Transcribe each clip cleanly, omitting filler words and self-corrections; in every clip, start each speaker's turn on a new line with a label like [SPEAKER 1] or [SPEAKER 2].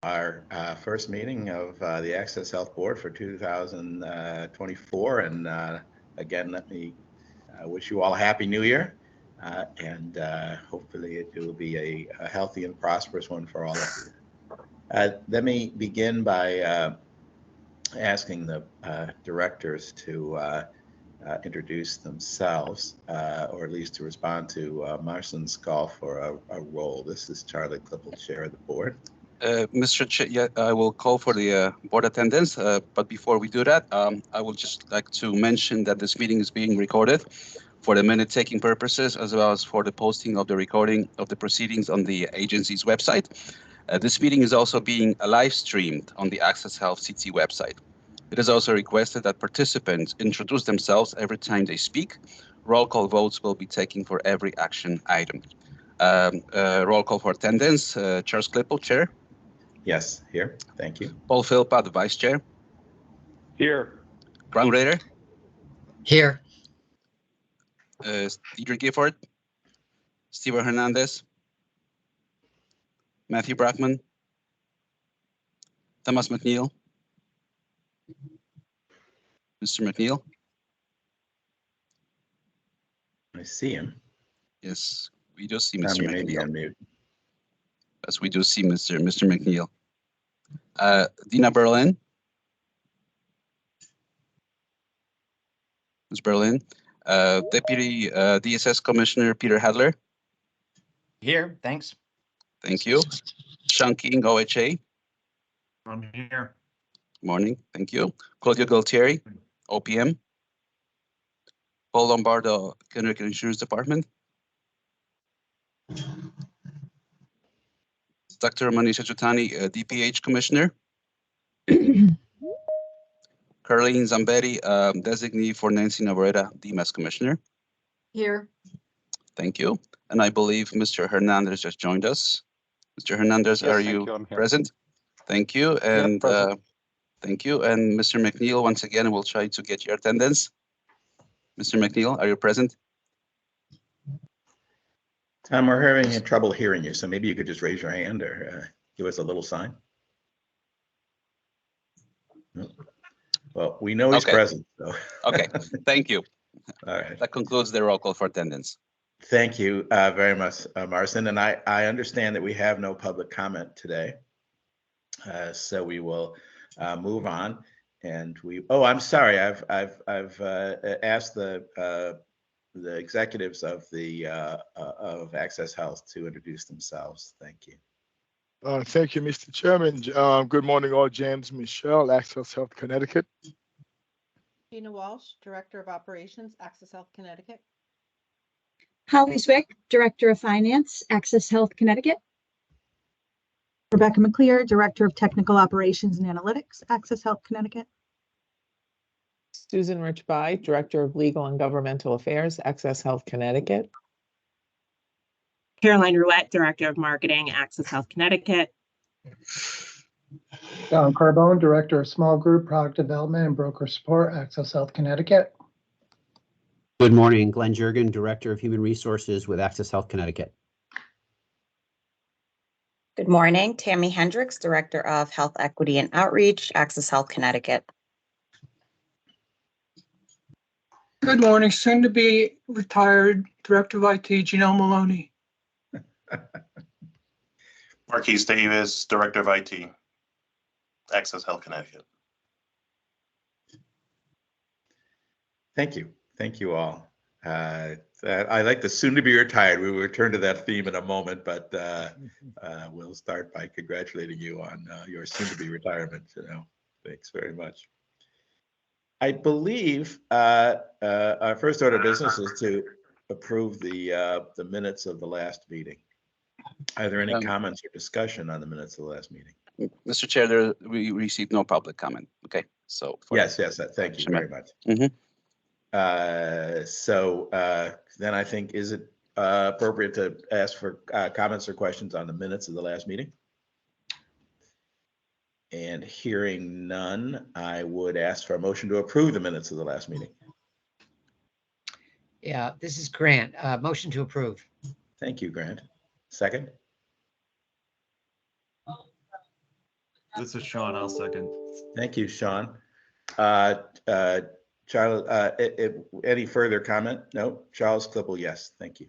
[SPEAKER 1] Our first meeting of the Access Health Board for 2024. And again, let me wish you all a Happy New Year. And hopefully it will be a healthy and prosperous one for all of you. Let me begin by asking the directors to introduce themselves, or at least to respond to Marcin's call for a role. This is Charlie Klippel, Chair of the Board.
[SPEAKER 2] Mr. Chair, yeah, I will call for the board attendance, but before we do that, I would just like to mention that this meeting is being recorded for the minute-taking purposes, as well as for the posting of the recording of the proceedings on the agency's website. This meeting is also being live streamed on the Access Health CT website. It is also requested that participants introduce themselves every time they speak. Roll call votes will be taken for every action item. Roll call for attendance. Charles Klippel, Chair.
[SPEAKER 1] Yes, here. Thank you.
[SPEAKER 2] Paul Philpott, the Vice Chair.
[SPEAKER 3] Here.
[SPEAKER 2] Grant Rader.
[SPEAKER 4] Here.
[SPEAKER 2] Deidre Gifford. Steven Hernandez. Matthew Brackman. Thomas McNeil. Mr. McNeil.
[SPEAKER 1] I see him.
[SPEAKER 2] Yes, we do see
[SPEAKER 1] Tom,
[SPEAKER 2] Mr.
[SPEAKER 1] you may be
[SPEAKER 2] McNeil.
[SPEAKER 1] on mute.
[SPEAKER 2] Yes, we do see Mr. McNeil. Dina Berlin. Ms. Berlin. Deputy DSS Commissioner Peter Hadler.
[SPEAKER 4] Here, thanks.
[SPEAKER 2] Thank you. Sean King, OHA.
[SPEAKER 3] I'm here.
[SPEAKER 2] Morning. Thank you. Claudio Galtieri, OPM. Paul Lombardo, Connecticut Insurance Department. Dr. Manisha Chutani, DPH Commissioner. Caroline Zambetti, designee for Nancy Navarrete, DMS Commissioner.
[SPEAKER 5] Here.
[SPEAKER 2] Thank you. And I believe Mr. Hernandez just joined us. Mr. Hernandez,
[SPEAKER 3] Yes,
[SPEAKER 2] are
[SPEAKER 3] thank
[SPEAKER 2] you
[SPEAKER 3] I'm here.
[SPEAKER 2] present? Thank you. And
[SPEAKER 3] present.
[SPEAKER 2] thank you. And Mr. McNeil, once again, we'll try to get your attendance. Mr. McNeil, are you present?
[SPEAKER 1] Tom, we're having trouble hearing you, so maybe you could just raise your hand or give us a little sign. No. Well, we know he's
[SPEAKER 2] Okay.
[SPEAKER 1] present. So.
[SPEAKER 2] Okay, thank you.
[SPEAKER 1] All right.
[SPEAKER 2] That concludes the roll call for attendance.
[SPEAKER 1] Thank you very much, Marcin. And I understand that we have no public comment today. So we will move on. And I'm sorry. I've asked the executives of of Access Health to introduce themselves. Thank you.
[SPEAKER 6] Thank you, Mr. Chairman. Good morning, all. James Michelle, Access Health Connecticut.
[SPEAKER 5] Gina Walsh, Director of Operations, Access Health Connecticut.
[SPEAKER 7] Holly Zwick, Director of Finance, Access Health Connecticut.
[SPEAKER 8] Rebecca McClear, Director of Technical Operations and Analytics, Access Health Connecticut.
[SPEAKER 9] Susan Rich-Bai, Director of Legal and Governmental Affairs, Access Health Connecticut.
[SPEAKER 10] Caroline Rouette, Director of Marketing, Access Health Connecticut.
[SPEAKER 11] Don Carbone, Director of Small Group Product Development and Broker Support, Access Health Connecticut.
[SPEAKER 12] Good morning, Glenn Jurgen, Director of Human Resources with Access Health Connecticut.
[SPEAKER 13] Good morning, Tammy Hendricks, Director of Health Equity and Outreach, Access Health Connecticut.
[SPEAKER 14] Good morning, soon to be retired Director of IT, Janelle Maloney.
[SPEAKER 15] Marquise Davis, Director of IT, Access Health Connecticut.
[SPEAKER 1] Thank you. Thank you all. I like the soon to be retired. We will return to that theme in a moment, but we'll start by congratulating you on your soon to be retirement. Thanks very much. I believe our first order of business is to approve the minutes of the last meeting. Are there any comments or discussion on the minutes of the last meeting?
[SPEAKER 2] Mr. Chair, we received no public comment. Okay, so.
[SPEAKER 1] Yes, thank you very much. So then I think, is it appropriate to ask for comments or questions on the minutes of the last meeting? And hearing none, I would ask for a motion to approve the minutes of the last meeting.
[SPEAKER 4] Yeah, this is Grant. Motion to approve.
[SPEAKER 1] Thank you, Grant. Second?
[SPEAKER 3] This is Sean. I'll second.
[SPEAKER 1] Thank you, Sean. Charles, any further comment? No. Charles Klippel, yes. Thank you.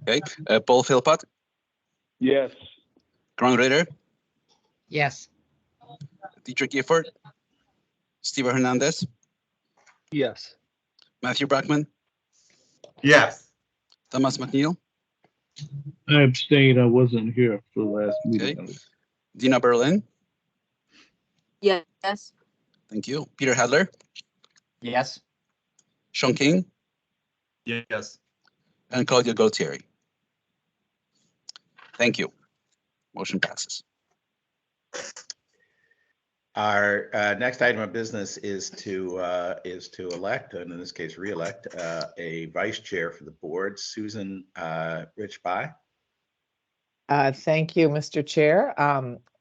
[SPEAKER 2] Okay. Paul Philpott,
[SPEAKER 3] Yes.
[SPEAKER 2] Grant Ritter,
[SPEAKER 4] Yes.
[SPEAKER 2] Dietrich Gifford, Steve Hernandez,
[SPEAKER 6] Yes.
[SPEAKER 2] Matthew Brackman,
[SPEAKER 3] Yes.
[SPEAKER 2] Thomas McNeil,
[SPEAKER 3] I abstained. I wasn't here for the last
[SPEAKER 2] Okay.
[SPEAKER 3] meeting.
[SPEAKER 2] Dina Berlin.
[SPEAKER 5] Yes.
[SPEAKER 2] Thank you. Peter Hadler,
[SPEAKER 4] Yes.
[SPEAKER 2] Sean King,
[SPEAKER 3] Yes.
[SPEAKER 2] and Claudia Gaultieri. Thank you. Motion passes.
[SPEAKER 1] Our next item of business is to elect, and in this case, re-elect a vice chair for the board, Susan Rich-Bai.
[SPEAKER 9] Thank you, Mr. Chair.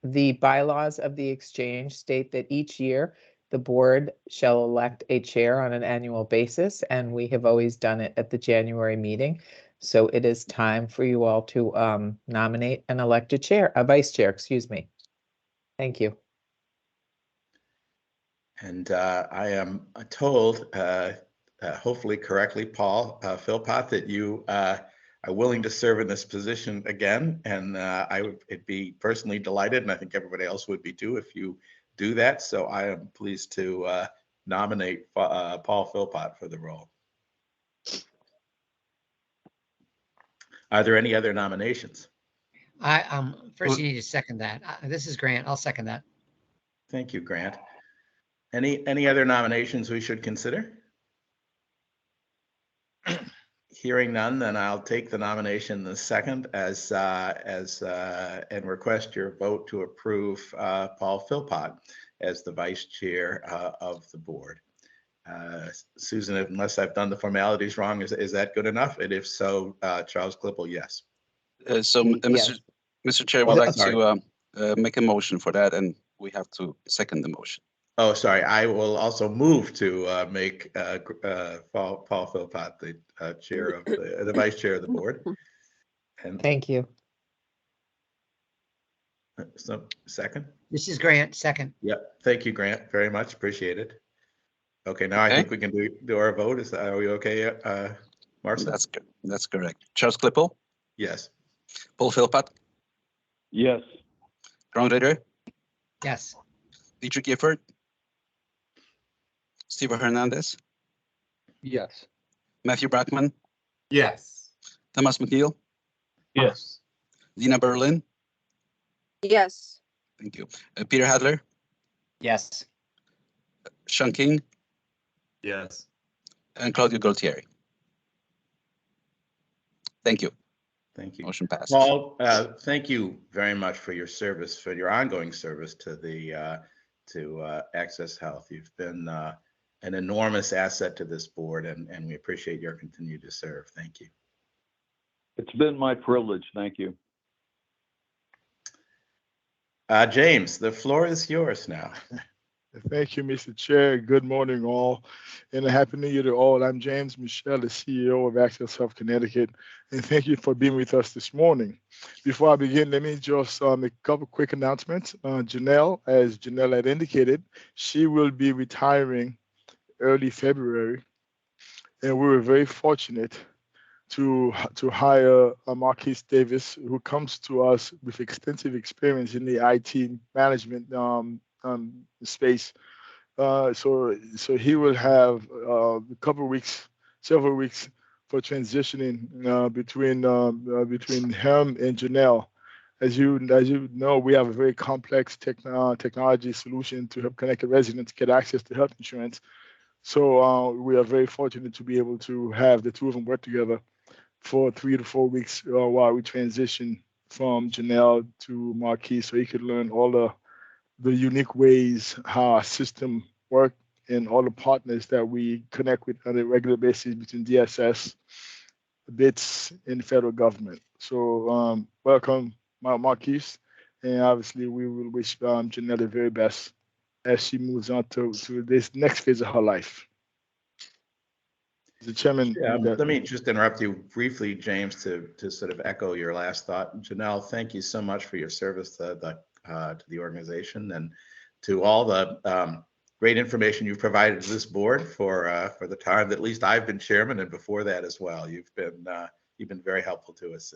[SPEAKER 9] The bylaws of the exchange state that each year the board shall elect a chair on an annual basis, and we have always done it at the January meeting. So it is time for you all to nominate and elect a vice chair, excuse me. Thank you.
[SPEAKER 1] And I am told, hopefully correctly, Paul Philpott, that you are willing to serve in this position again. And I would be personally delighted, and I think everybody else would be too, if you do that. So I am pleased to nominate Paul Philpott for the role. Are there any other nominations?
[SPEAKER 4] First you need to second that. This is Grant. I'll second that.
[SPEAKER 1] Thank you, Grant. Any other nominations we should consider? Hearing none, then I'll take the nomination the second and request your vote to approve Paul Philpott as the vice chair of the board. Susan, unless I've done the formalities wrong, is that good enough? And if so, Charles Klippel, yes.
[SPEAKER 2] Mr. Chair, would like to make a motion for that, and we have to second the motion.
[SPEAKER 1] Oh, sorry. I will also move to make Paul Philpott the chair of the vice chair of the board. And
[SPEAKER 9] Thank you.
[SPEAKER 1] so, second.
[SPEAKER 4] This is Grant, second.
[SPEAKER 1] Yep. Thank you, Grant. Very much appreciated. Okay, now I think we can do our vote. Are we okay, Marcel?
[SPEAKER 2] That's good. That's correct. Charles Klippel,
[SPEAKER 1] Yes.
[SPEAKER 2] Paul Philpott,
[SPEAKER 3] Yes.
[SPEAKER 2] Grant Ritter,
[SPEAKER 4] Yes.
[SPEAKER 2] Dietrich Gifford, Steve Hernandez,
[SPEAKER 6] Yes.
[SPEAKER 2] Matthew Brackman,
[SPEAKER 3] Yes.
[SPEAKER 2] Thomas McNeil,
[SPEAKER 3] Yes.
[SPEAKER 2] Dina Berlin.
[SPEAKER 5] Yes.
[SPEAKER 2] Thank you. Peter Hadler,
[SPEAKER 4] Yes.
[SPEAKER 2] Sean King,
[SPEAKER 3] Yes.
[SPEAKER 2] and Claudia Gaultieri. Thank you.
[SPEAKER 1] Thank you.
[SPEAKER 2] Motion passes.
[SPEAKER 1] Paul, thank you very much for your service, for your ongoing service to the Access Health. You've been an enormous asset to this board, and we appreciate your continued to serve. Thank you.
[SPEAKER 3] It's been my privilege. Thank you.
[SPEAKER 1] James, the floor is yours now.
[SPEAKER 6] Thank you, Mr. Chair. Good morning, all, and a happy new year to all. I'm James Michelle, the CEO of Access Health Connecticut, and thank you for being with us this morning. Before I begin, let me just make a couple quick announcements. Janelle, as Janelle had indicated, she will be retiring early February, and we were very fortunate to hire Marquise Davis, who comes to us with extensive experience in the IT management space. So he will have a couple of weeks, several weeks for transitioning between him and Janelle. As you know, we have a very complex technology solution to help connected residents get access to health insurance. So we are very fortunate to be able to have the two of them work together for 3 to 4 weeks while we transition from Janelle to Marquis, so he could learn all the unique ways how our system work and all the partners that we connect with on a regular basis between DSS, BITS, and the federal government. So welcome, Marquis, and obviously we will wish Janelle the very best as she moves on to this next phase of her life. The chairman.
[SPEAKER 1] Let me just interrupt you briefly, James, to sort of echo your last thought. Janelle, thank you so much for your service to the to the organization and to all the great information you've provided to this board for the time that at least I've been chairman, and before that as well. You've been very helpful to us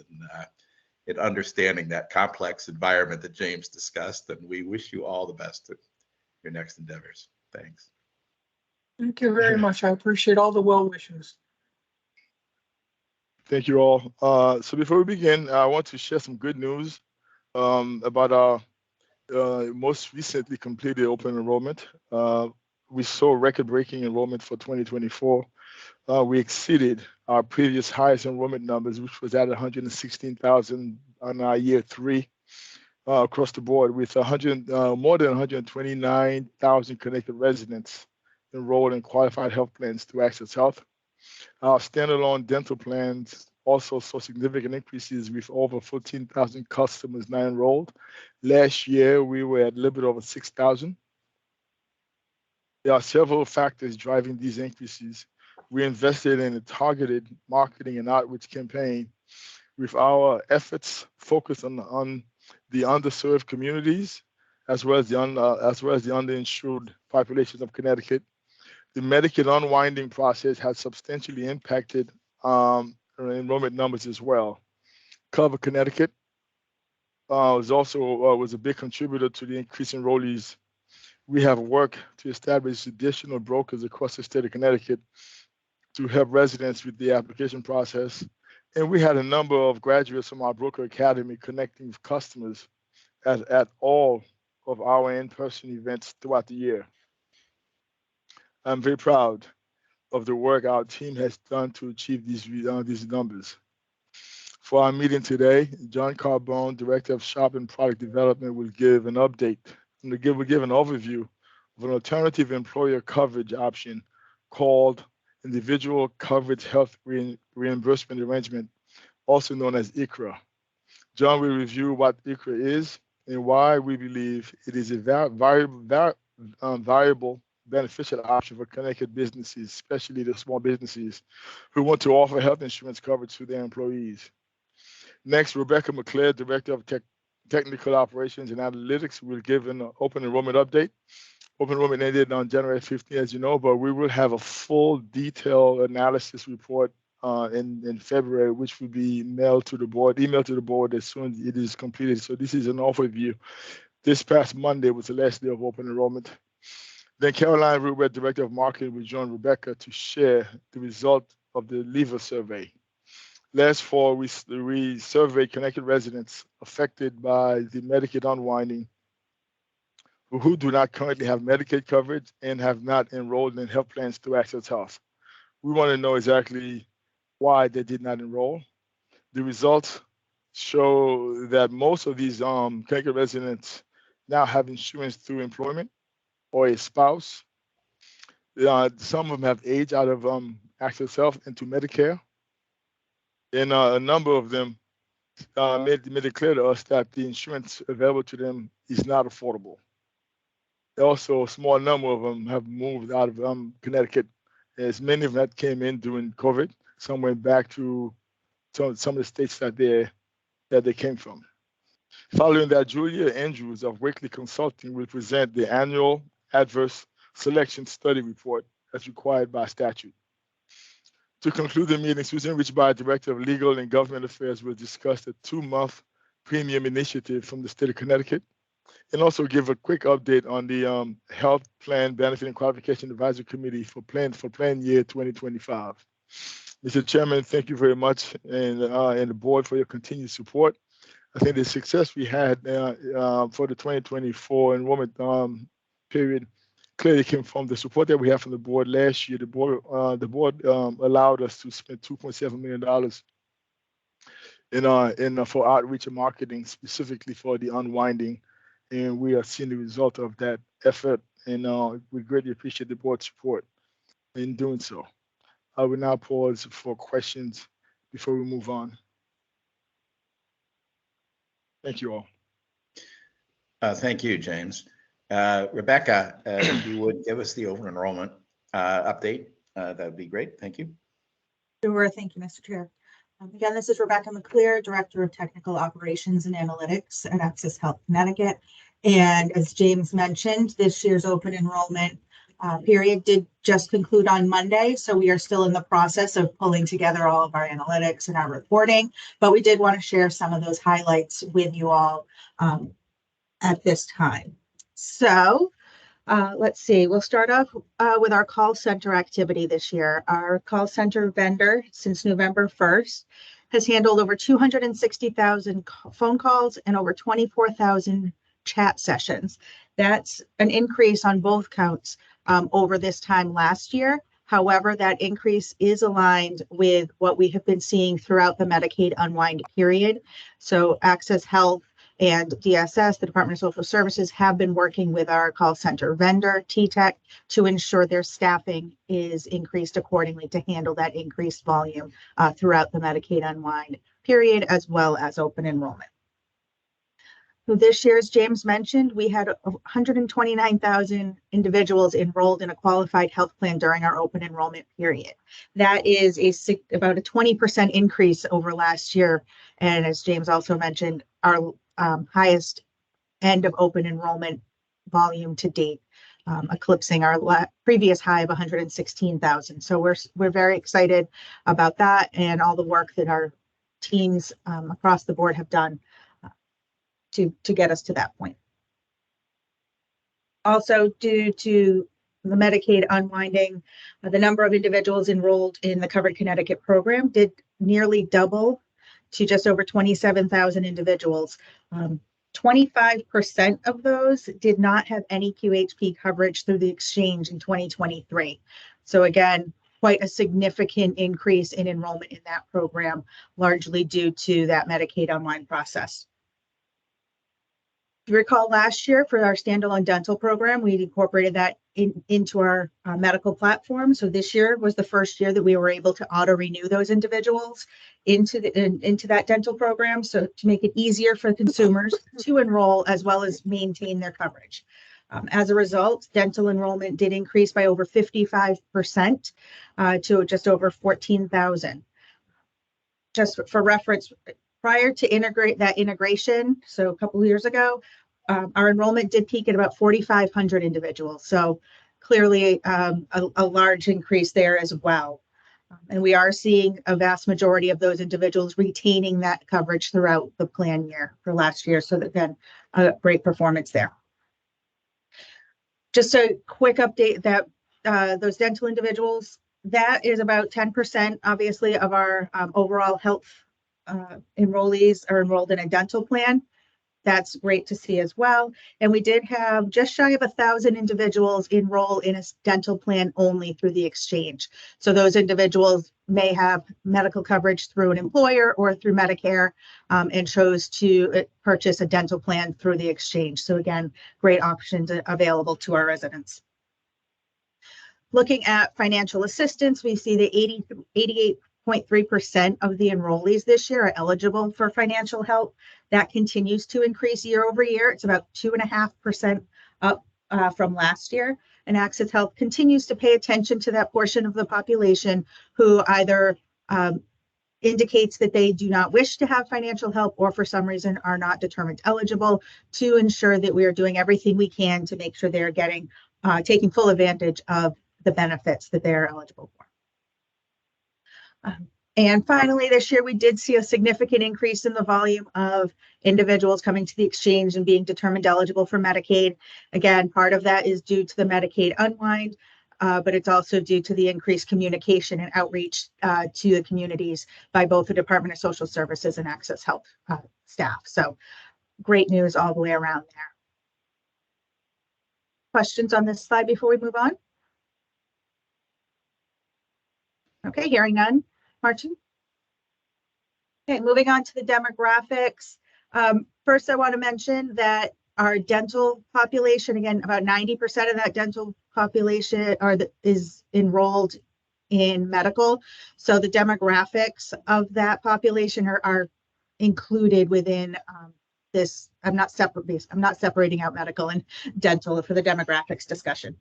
[SPEAKER 1] in understanding that complex environment that James discussed, and we wish you all the best in your next endeavors. Thanks.
[SPEAKER 14] Thank you very much. I appreciate all the well wishes.
[SPEAKER 6] Thank you all. So before we begin, I want to share some good news about our most recently completed open enrollment. We saw record-breaking enrollment for 2024. We exceeded our previous highest enrollment numbers, which was at 116,000 on our year 3 across the board, with more than 129,000 connected residents enrolled in qualified health plans through Access Health. Our standalone dental plans also saw significant increases with over 14,000 customers now enrolled. Last year, we were at a little bit over 6,000. There are several factors driving these increases. We invested in a targeted marketing and outreach campaign with our efforts focused on the underserved communities, as well as the underinsured populations of Connecticut. The Medicaid unwinding process has substantially impacted enrollment numbers as well. Cover Connecticut was a big contributor to the increase in enrollees. We have worked to establish additional brokers across the state of Connecticut to help residents with the application process. And we had a number of graduates from our broker academy connecting with customers at all of our in-person events throughout the year. I'm very proud of the work our team has done to achieve these numbers. For our meeting today, John Carbone, Director of Shop and Product Development, will give an update and will give an overview of an alternative employer coverage option called Individual Coverage Health Reimbursement Arrangement, also known as ICHRA. John will review what ICHRA is and why we believe it is a valuable, beneficial option for Connecticut businesses, especially the small businesses who want to offer health insurance coverage to their employees. Next, Rebecca McClure, Director of Technical Operations and Analytics, will give an open enrollment update. Open enrollment ended on January 15th, as you know, but we will have a full detailed analysis report in February, which will be emailed to the board as soon as it is completed. So this is an overview. This past Monday was the last day of open enrollment. Then Caroline Rubert, Director of Marketing, will join Rebecca to share the result of the Lever survey. Last fall, we surveyed Connecticut residents affected by the Medicaid unwinding who do not currently have Medicaid coverage and have not enrolled in health plans through Access Health. We want to know exactly why they did not enroll. The results show that most of these Connecticut residents now have insurance through employment or a spouse. Some of them have aged out of Access Health into Medicare. And a number of them made it clear to us that the insurance available to them is not affordable. Also, a small number of them have moved out of Connecticut, as many of them that came in during COVID. Some went back to some of the states that they came from. Following that, Julia Andrews of Wakely Consulting will present the annual adverse selection study report as required by statute. To conclude the meeting, Susan Richby, Director of Legal and Government Affairs, will discuss the 2-month premium initiative from the state of Connecticut and also give a quick update on the Health Plan Benefit and Qualification Advisory Committee for plan year 2025. Mr. Chairman, thank you very much, and the board for your continued support. I think the success we had for the 2024 enrollment period clearly came from the support that we have from the board last year. The board allowed us to spend $2.7 million for outreach and marketing, specifically for the unwinding, and we are seeing the result of that effort, and we greatly appreciate the board's support in doing so. I will now pause for questions before we move on. Thank you all.
[SPEAKER 1] Thank you, James. Rebecca, if you would give us the open enrollment update, that would be great. Thank you.
[SPEAKER 8] Sure. Thank you, Mr. Chair. Again, this is Rebecca McClear, Director of Technical Operations and Analytics at Access Health Connecticut. And as James mentioned, this year's open enrollment period did just conclude on Monday. So we are still in the process of pulling together all of our analytics and our reporting, but we did want to share some of those highlights with you all at this time. So let's see, we'll start off with our call center activity this year. Our call center vendor since November 1st has handled over 260,000 phone calls and over 24,000 chat sessions. That's an increase on both counts over this time last year. However, that increase is aligned with what we have been seeing throughout the Medicaid unwind period. So Access Health and DSS, the Department of Social Services, have been working with our call center vendor, T-Tech, to ensure their staffing is increased accordingly to handle that increased volume throughout the Medicaid unwind period, as well as open enrollment. So this year, as James mentioned, we had 129,000 individuals enrolled in a qualified health plan during our open enrollment period. That is about a 20% increase over last year. And as James also mentioned, our highest end of open enrollment volume to date, eclipsing our previous high of 116,000. So we're very excited about that and all the work that our teams across the board have done to get us to that point. Also, due to the Medicaid unwinding, the number of individuals enrolled in the Covered Connecticut program did nearly double to just over 27,000 individuals. 25% of those did not have any QHP coverage through the exchange in 2023. So again, quite a significant increase in enrollment in that program, largely due to that Medicaid unwind process. If you recall last year for our standalone dental program, we incorporated that into our medical platform. So this year was the first year that we were able to auto renew those individuals into that dental program. So to make it easier for consumers to enroll as well as maintain their coverage. As a result, dental enrollment did increase by over 55% to just over 14,000. Just for reference, prior to integration, so a couple of years ago, our enrollment did peak at about 4,500 individuals. So clearly a large increase there as well. And we are seeing a vast majority of those individuals retaining that coverage throughout the plan year for last year. So again, a great performance there. Just a quick update that those dental individuals, that is about 10% obviously of our overall health enrollees are enrolled in a dental plan. That's great to see as well. And we did have just shy of 1,000 individuals enroll in a dental plan only through the exchange. So those individuals may have medical coverage through an employer or through Medicare and chose to purchase a dental plan through the exchange. So again, great options available to our residents. Looking at financial assistance, we see the 88.3% of the enrollees this year are eligible for financial help. That continues to increase year over year. It's about 2.5% up from last year. And Access Health continues to pay attention to that portion of the population who either indicates that they do not wish to have financial help or for some reason are not determined eligible, to ensure that we are doing everything we can to make sure they're getting taking full advantage of the benefits that they're eligible for. And finally, this year, we did see a significant increase in the volume of individuals coming to the exchange and being determined eligible for Medicaid. Again, part of that is due to the Medicaid unwind, but it's also due to the increased communication and outreach to the communities by both the Department of Social Services and Access Health staff. So great news all the way around there. Questions on this slide before we move on? Okay, hearing none. Martin? Okay, moving on to the demographics. First, I want to mention that our dental population, again, about 90% of that dental population is enrolled in medical. So the demographics of that population are included within this. I'm not separating out medical and dental for the demographics discussion.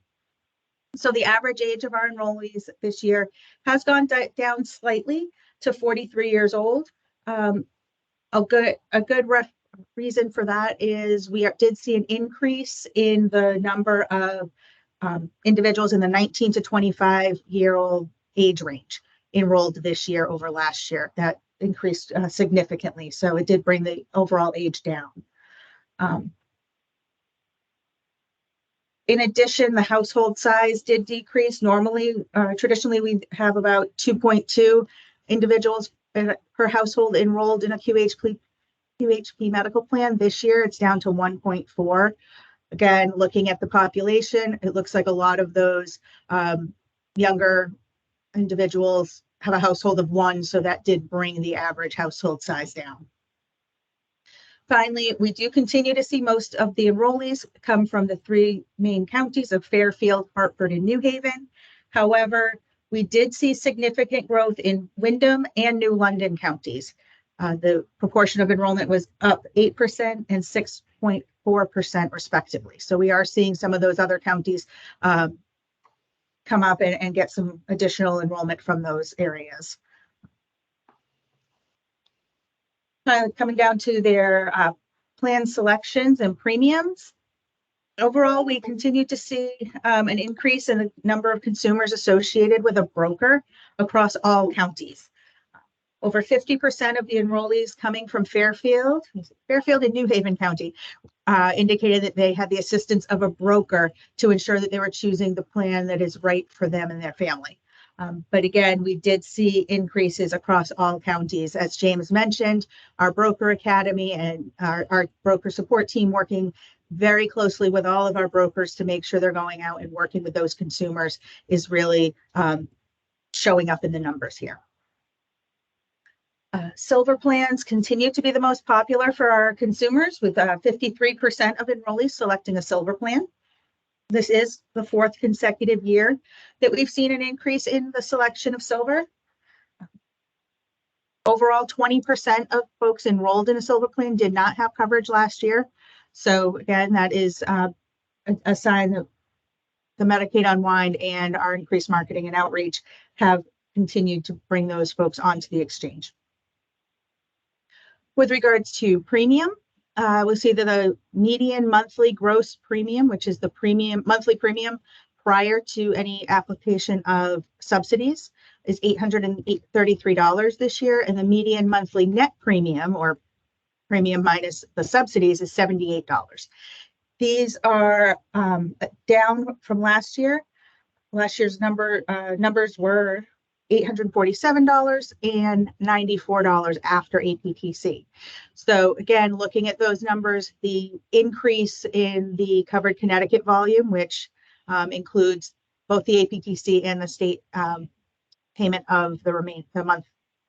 [SPEAKER 8] So the average age of our enrollees this year has gone down slightly to 43 years old. A good reason for that is we did see an increase in the number of individuals in the 19 to 25-year-old age range enrolled this year over last year. That increased significantly. So it did bring the overall age down. In addition, the household size did decrease. Normally, traditionally, we have about 2.2 individuals per household enrolled in a QHP medical plan. This year, it's down to 1.4. Again, looking at the population, it looks like a lot of those younger individuals have a household of one, so that did bring the average household size down. Finally, we do continue to see most of the enrollees come from the 3 main counties of Fairfield, Hartford, and New Haven. However, we did see significant growth in Windham and New London counties. The proportion of enrollment was up 8% and 6.4% respectively. So we are seeing some of those other counties come up and get some additional enrollment from those areas. Coming down to their plan selections and premiums. Overall, we continue to see an increase in the number of consumers associated with a broker across all counties. Over 50% of the enrollees coming from Fairfield and New Haven County indicated that they had the assistance of a broker to ensure that they were choosing the plan that is right for them and their family. But again, we did see increases across all counties. As James mentioned, our broker academy and our broker support team working very closely with all of our brokers to make sure they're going out and working with those consumers is really showing up in the numbers here. Silver plans continue to be the most popular for our consumers, with 53% of enrollees selecting a silver plan. This is the 4th consecutive year that we've seen an increase in the selection of silver. Overall, 20% of folks enrolled in a silver plan did not have coverage last year. So again, that is a sign that the Medicaid unwind and our increased marketing and outreach have continued to bring those folks onto the exchange. With regards to premium, we'll see that the median monthly gross premium, which is the monthly premium prior to any application of subsidies, is $833 this year, and the median monthly net premium, or premium minus the subsidies, is $78. These are down from last year. Last year's numbers were $847 and $94 after APTC. So again, looking at those numbers, the increase in the covered Connecticut volume, which includes both the APTC and the state payment of the month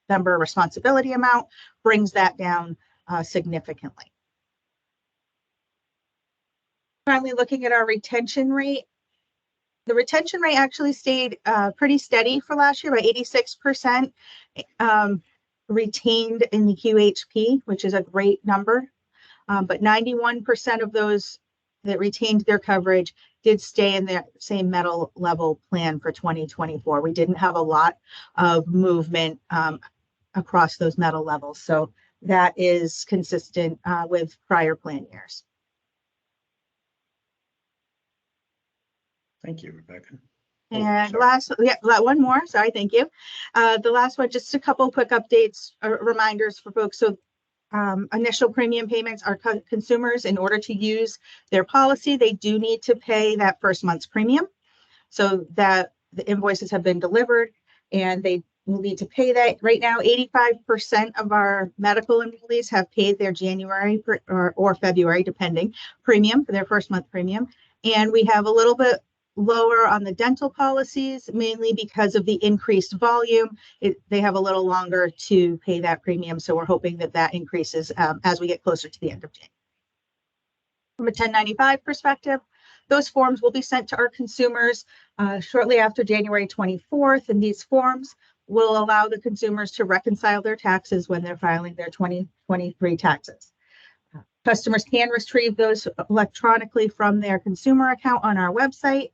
[SPEAKER 8] member responsibility amount, brings that down significantly. Finally, looking at our retention rate. The retention rate actually stayed pretty steady for last year, by 86% retained in the QHP, which is a great number. But 91% of those that retained their coverage did stay in their same metal level plan for 2024. We didn't have a lot of movement across those metal levels. So that is consistent with prior plan years.
[SPEAKER 1] Thank you, Rebecca.
[SPEAKER 8] And one more. Sorry, thank you. The last one, just a couple quick updates, reminders for folks. So initial premium payments are consumers, in order to use their policy, they do need to pay that first month's premium. So that the invoices have been delivered and they will need to pay that. Right now, 85% of our medical enrollees have paid their January or February, depending, premium for their first month premium. And we have a little bit lower on the dental policies, mainly because of the increased volume. They have a little longer to pay that premium. So we're hoping that that increases as we get closer to the end of January. From a 1095 perspective, those forms will be sent to our consumers shortly after January 24th. And these forms will allow the consumers to reconcile their taxes when they're filing their 2023 taxes. Customers can retrieve those electronically from their consumer account on our website.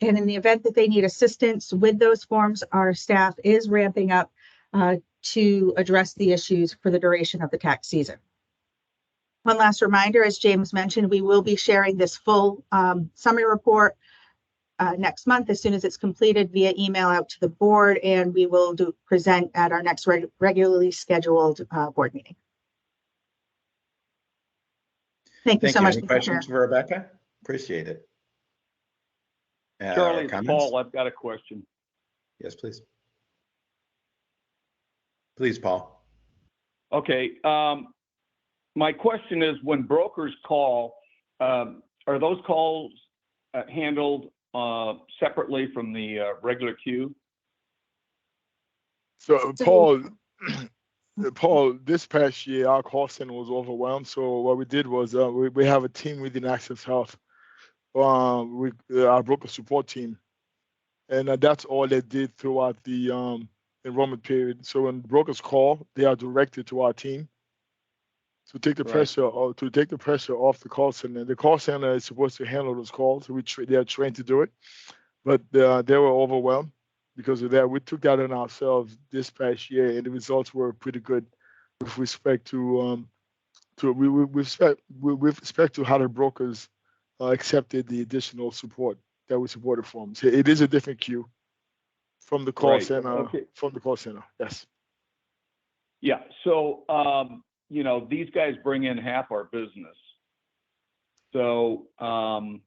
[SPEAKER 8] And in the event that they need assistance with those forms, our staff is ramping up to address the issues for the duration of the tax season. One last reminder, as James mentioned, we will be sharing this full summary report next month as soon as it's completed via email out to the board, and we will present at our next regularly scheduled board meeting. Thank you so much.
[SPEAKER 1] Any questions for Rebecca? Appreciate it.
[SPEAKER 16] Charlie, it's
[SPEAKER 1] comments?
[SPEAKER 16] Paul, I've got a question.
[SPEAKER 1] Yes, please. Please, Paul.
[SPEAKER 16] Okay. My question is, when brokers call, are those calls handled separately from the regular queue?
[SPEAKER 6] So Paul, this past year, our call center was overwhelmed. So what we did was we have a team within Access Health, our broker support team. And that's all they did throughout the enrollment period. So when brokers call, they are directed to our team to take the pressure off the call center. The call center is supposed to handle those calls. They are trained to do it, but they were overwhelmed because of that. We took that on ourselves this past year, and the results were pretty good with respect to with respect to how the brokers accepted the additional support that we supported from. So it is a different queue from the call center.
[SPEAKER 16] Okay.
[SPEAKER 6] From the call center, yes.
[SPEAKER 16] Yeah. So you know, these guys bring in half our business. So I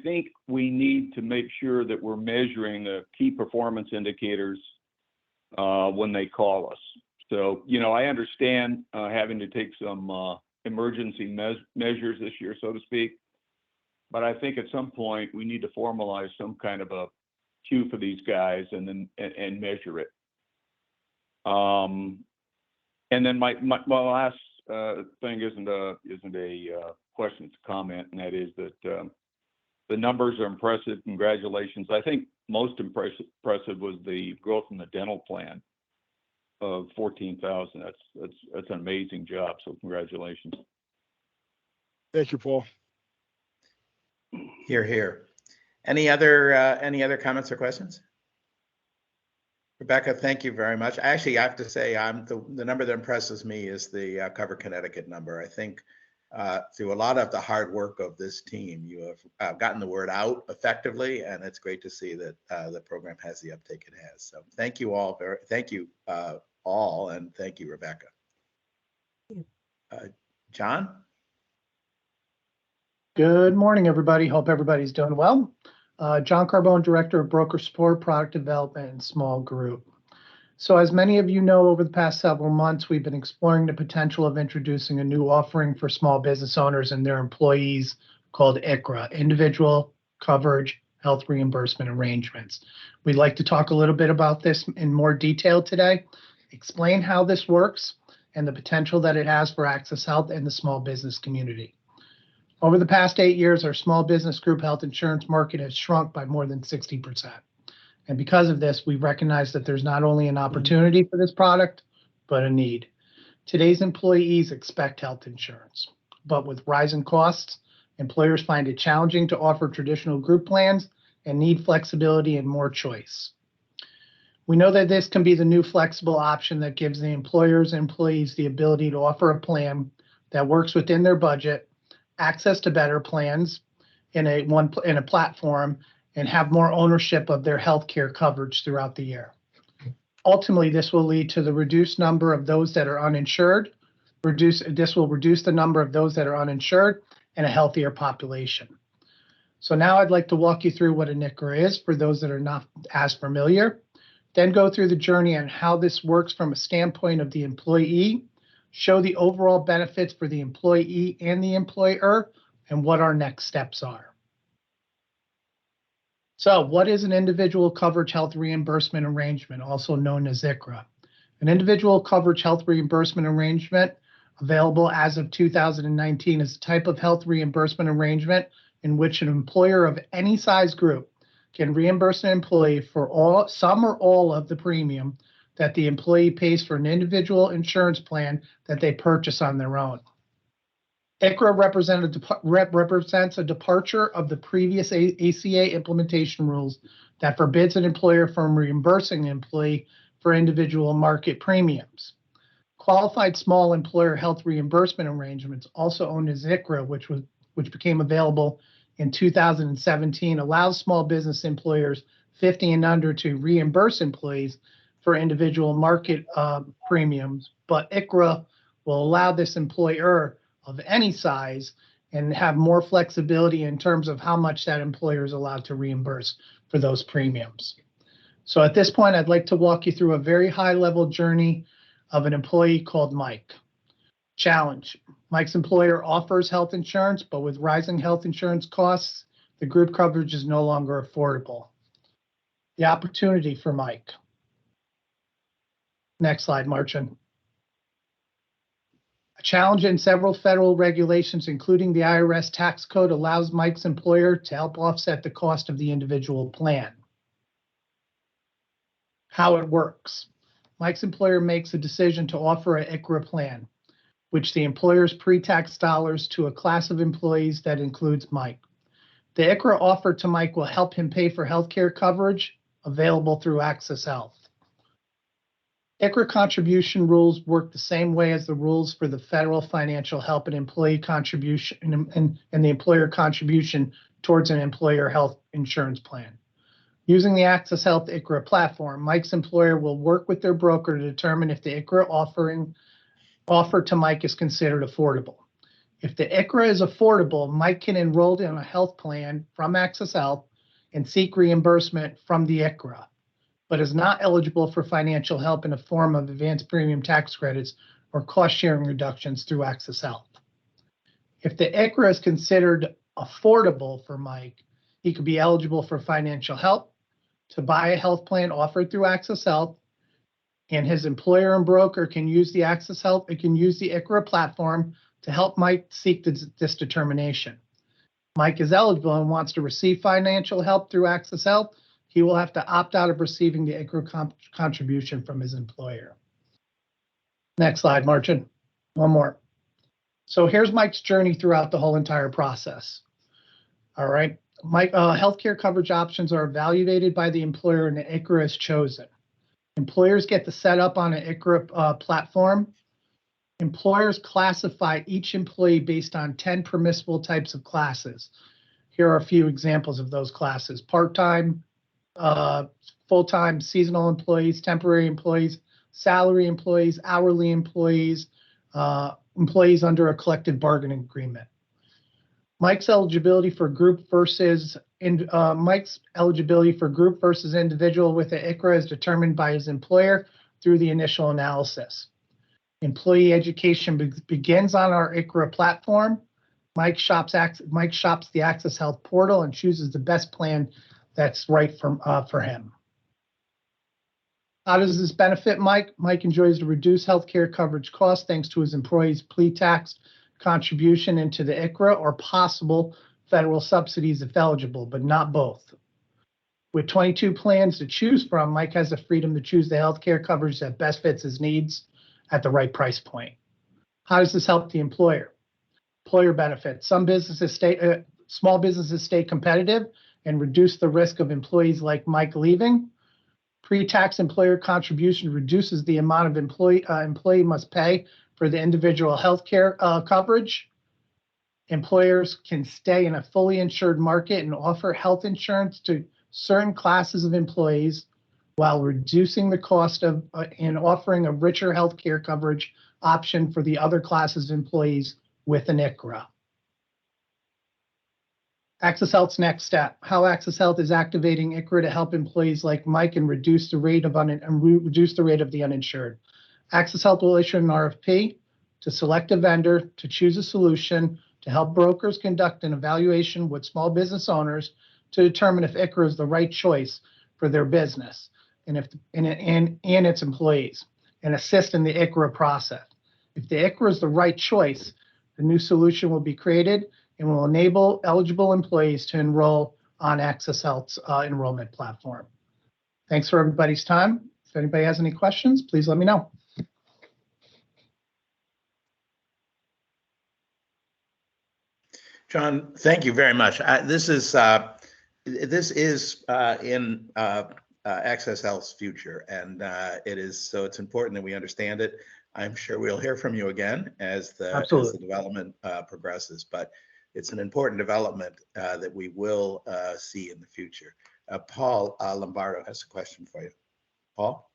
[SPEAKER 16] think we need to make sure that we're measuring the key performance indicators when they call us. So, you know, I understand having to take some emergency measures this year, so to speak, but I think at some point we need to formalize some kind of a queue for these guys and then and measure it. And then my last thing isn't a question, it's a comment, and that is that the numbers are impressive. Congratulations. I think most impressive was the growth in the dental plan of 14,000. That's an amazing job. So congratulations.
[SPEAKER 6] Thank you, Paul.
[SPEAKER 1] Hear, hear. Any other comments or questions? Rebecca, thank you very much. Actually, I have to say, the number that impresses me is the Cover Connecticut number. I think through a lot of the hard work of this team, you have gotten the word out effectively, and it's great to see that the program has the uptake it has. So thank you all, all, and thank you, Rebecca. John?
[SPEAKER 11] Good morning, everybody. Hope everybody's doing well. John Carbone, Director of Broker Support, Product Development, and Small Group. So as many of you know, over the past several months, we've been exploring the potential of introducing a new offering for small business owners and their employees called ICHRA, Individual Coverage Health Reimbursement Arrangements. We'd like to talk a little bit about this in more detail today, explain how this works, and the potential that it has for Access Health and the small business community. Over the past 8 years, our small business group health insurance market has shrunk by more than 60%. And because of this, we've recognized that there's not only an opportunity for this product, but a need. Today's employees expect health insurance, but with rising costs, employers find it challenging to offer traditional group plans and need flexibility and more choice. We know that this can be the new flexible option that gives the employers and employees the ability to offer a plan that works within their budget, access to better plans in a platform, and have more ownership of their healthcare coverage throughout the year. Ultimately, this will lead to the reduced number of those that are uninsured. This will reduce the number of those that are uninsured and a healthier population. So now I'd like to walk you through what an ICHRA is for those that are not as familiar, then go through the journey on how this works from a standpoint of the employee, show the overall benefits for the employee and the employer, and what our next steps are. So what is an individual coverage health reimbursement arrangement, also known as ICHRA? An individual coverage health reimbursement arrangement, available as of 2019, is a type of health reimbursement arrangement in which an employer of any size group can reimburse an employee for some or all of the premium that the employee pays for an individual insurance plan that they purchase on their own. ICRA represents a departure of the previous ACA implementation rules that forbids an employer from reimbursing an employee for individual market premiums. Qualified small employer health reimbursement arrangements, also owned as ICRA, which became available in 2017, allows small business employers 50 and under to reimburse employees for individual market premiums, but ICRA will allow this employer of any size and have more flexibility in terms of how much that employer is allowed to reimburse for those premiums. So at this point, I'd like to walk you through a very high-level journey of an employee called Mike. Challenge. Mike's employer offers health insurance, but with rising health insurance costs, the group coverage is no longer affordable. The opportunity for Mike. Next slide, Marcin. A challenge in several federal regulations, including the IRS tax code, allows Mike's employer to help offset the cost of the individual plan. How it works. Mike's employer makes a decision to offer an ICRA plan, which the employer's pre-tax dollars to a class of employees that includes Mike. The ICRA offer to Mike will help him pay for healthcare coverage available through Access Health. ICRA contribution rules work the same way as the rules for the federal financial help and employee contribution and the employer contribution towards an employer health insurance plan. Using the Access Health ICRA platform, Mike's employer will work with their broker to determine if the ICRA offer to Mike is considered affordable. If the ICRA is affordable, Mike can enroll in a health plan from Access Health and seek reimbursement from the ICRA, but is not eligible for financial help in the form of advanced premium tax credits or cost sharing reductions through Access Health. If the ICRA is considered affordable for Mike, he could be eligible for financial help to buy a health plan offered through Access Health, and his employer and broker can use the Access Health, it can use the ICRA platform to help Mike seek this determination. Mike is eligible and wants to receive financial help through Access Health, he will have to opt out of receiving the ICRA contribution from his employer. Next slide, Marcin. One more. So here's Mike's journey throughout the whole entire process. All right. Mike, healthcare coverage options are evaluated by the employer and the ICRA is chosen. Employers get to set up on an ICRA platform. Employers classify each employee based on 10 permissible types of classes. Here are a few examples of those classes: part-time, full-time, seasonal employees, temporary employees, salary employees, hourly employees, employees under a collective bargaining agreement. Mike's eligibility for group versus individual with the ICRA is determined by his employer through the initial analysis. Employee education begins on our ICRA platform. Mike shops the Access Health portal and chooses the best plan that's right for him. How does this benefit Mike? Mike enjoys the reduced healthcare coverage costs thanks to his employee's pre-tax contribution into the ICRA or possible federal subsidies if eligible, but not both. With 22 plans to choose from, Mike has the freedom to choose the healthcare coverage that best fits his needs at the right price point. How does this help the employer? Employer benefits. Small businesses stay competitive and reduce the risk of employees like Mike leaving. Pre-tax employer contribution reduces the amount of employee must pay for the individual health care coverage. Employers can stay in a fully insured market and offer health insurance to certain classes of employees while reducing the cost of and offering a richer health care coverage option for the other classes of employees with an ICRA. Access Health's next step. How Access Health is activating ICRA to help employees like Mike and reduce the rate of the uninsured. Access Health will issue an RFP to select a vendor to choose a solution to help brokers conduct an evaluation with small business owners to determine if ICRA is the right choice for their business and its employees, and assist in the ICRA process. If the ICRA is the right choice, the new solution will be created and will enable eligible employees to enroll on Access Health's enrollment platform. Thanks for everybody's time. If anybody has any questions, please let me know.
[SPEAKER 1] John, thank you very much. This is in Access Health's future, and it's important that we understand it. I'm sure we'll hear from you again as the development progresses, but it's an important development that we will see in the future. Paul Lombardo has a question for you. Paul?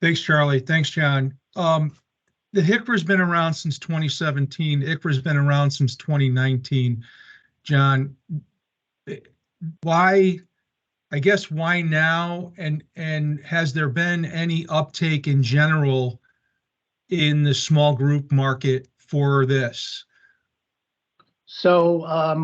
[SPEAKER 17] Thanks, Charlie. Thanks, John. The HICRA's been around since 2017. ICRA's been around since 2019. John, why now? And has there been any uptake in general in the small group market for this?
[SPEAKER 11] So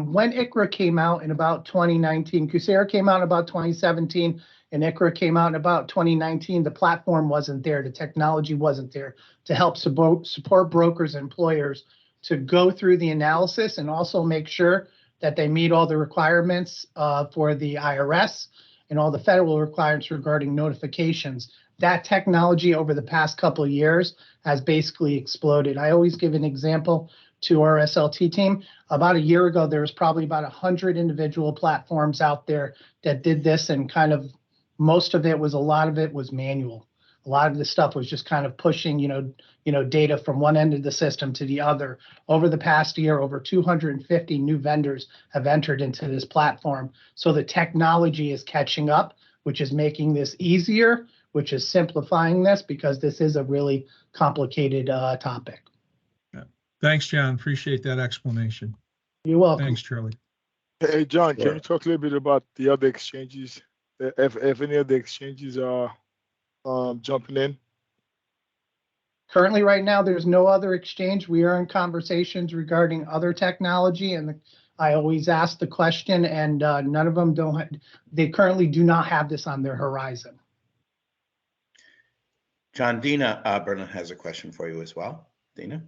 [SPEAKER 11] when ICRA came out in about 2019, Coursera came out in about 2017, and ICRA came out in about 2019, the platform wasn't there, the technology wasn't there to help support brokers and employers to go through the analysis and also make sure that they meet all the requirements for the IRS and all the federal requirements regarding notifications. That technology over the past couple of years has basically exploded. I always give an example to our SLT team. About a year ago, there was probably about 100 individual platforms out there that did this, and kind of most of it was, a lot of it was manual. A lot of the stuff was just kind of pushing, data from one end of the system to the other. Over the past year, over 250 new vendors have entered into this platform. So the technology is catching up, which is making this easier, which is simplifying this, because this is a really complicated topic.
[SPEAKER 17] Thanks, John. Appreciate that explanation.
[SPEAKER 11] You're welcome.
[SPEAKER 17] Thanks, Charlie.
[SPEAKER 6] Hey, John, can you talk a little bit about the other exchanges? If any of the exchanges are jumping in?
[SPEAKER 11] Currently, right now, there's no other exchange. We are in conversations regarding other technology, and I always ask the question, and none of them they currently do not have this on their horizon.
[SPEAKER 1] John, Dina Burnham has a question for you as well. Dina?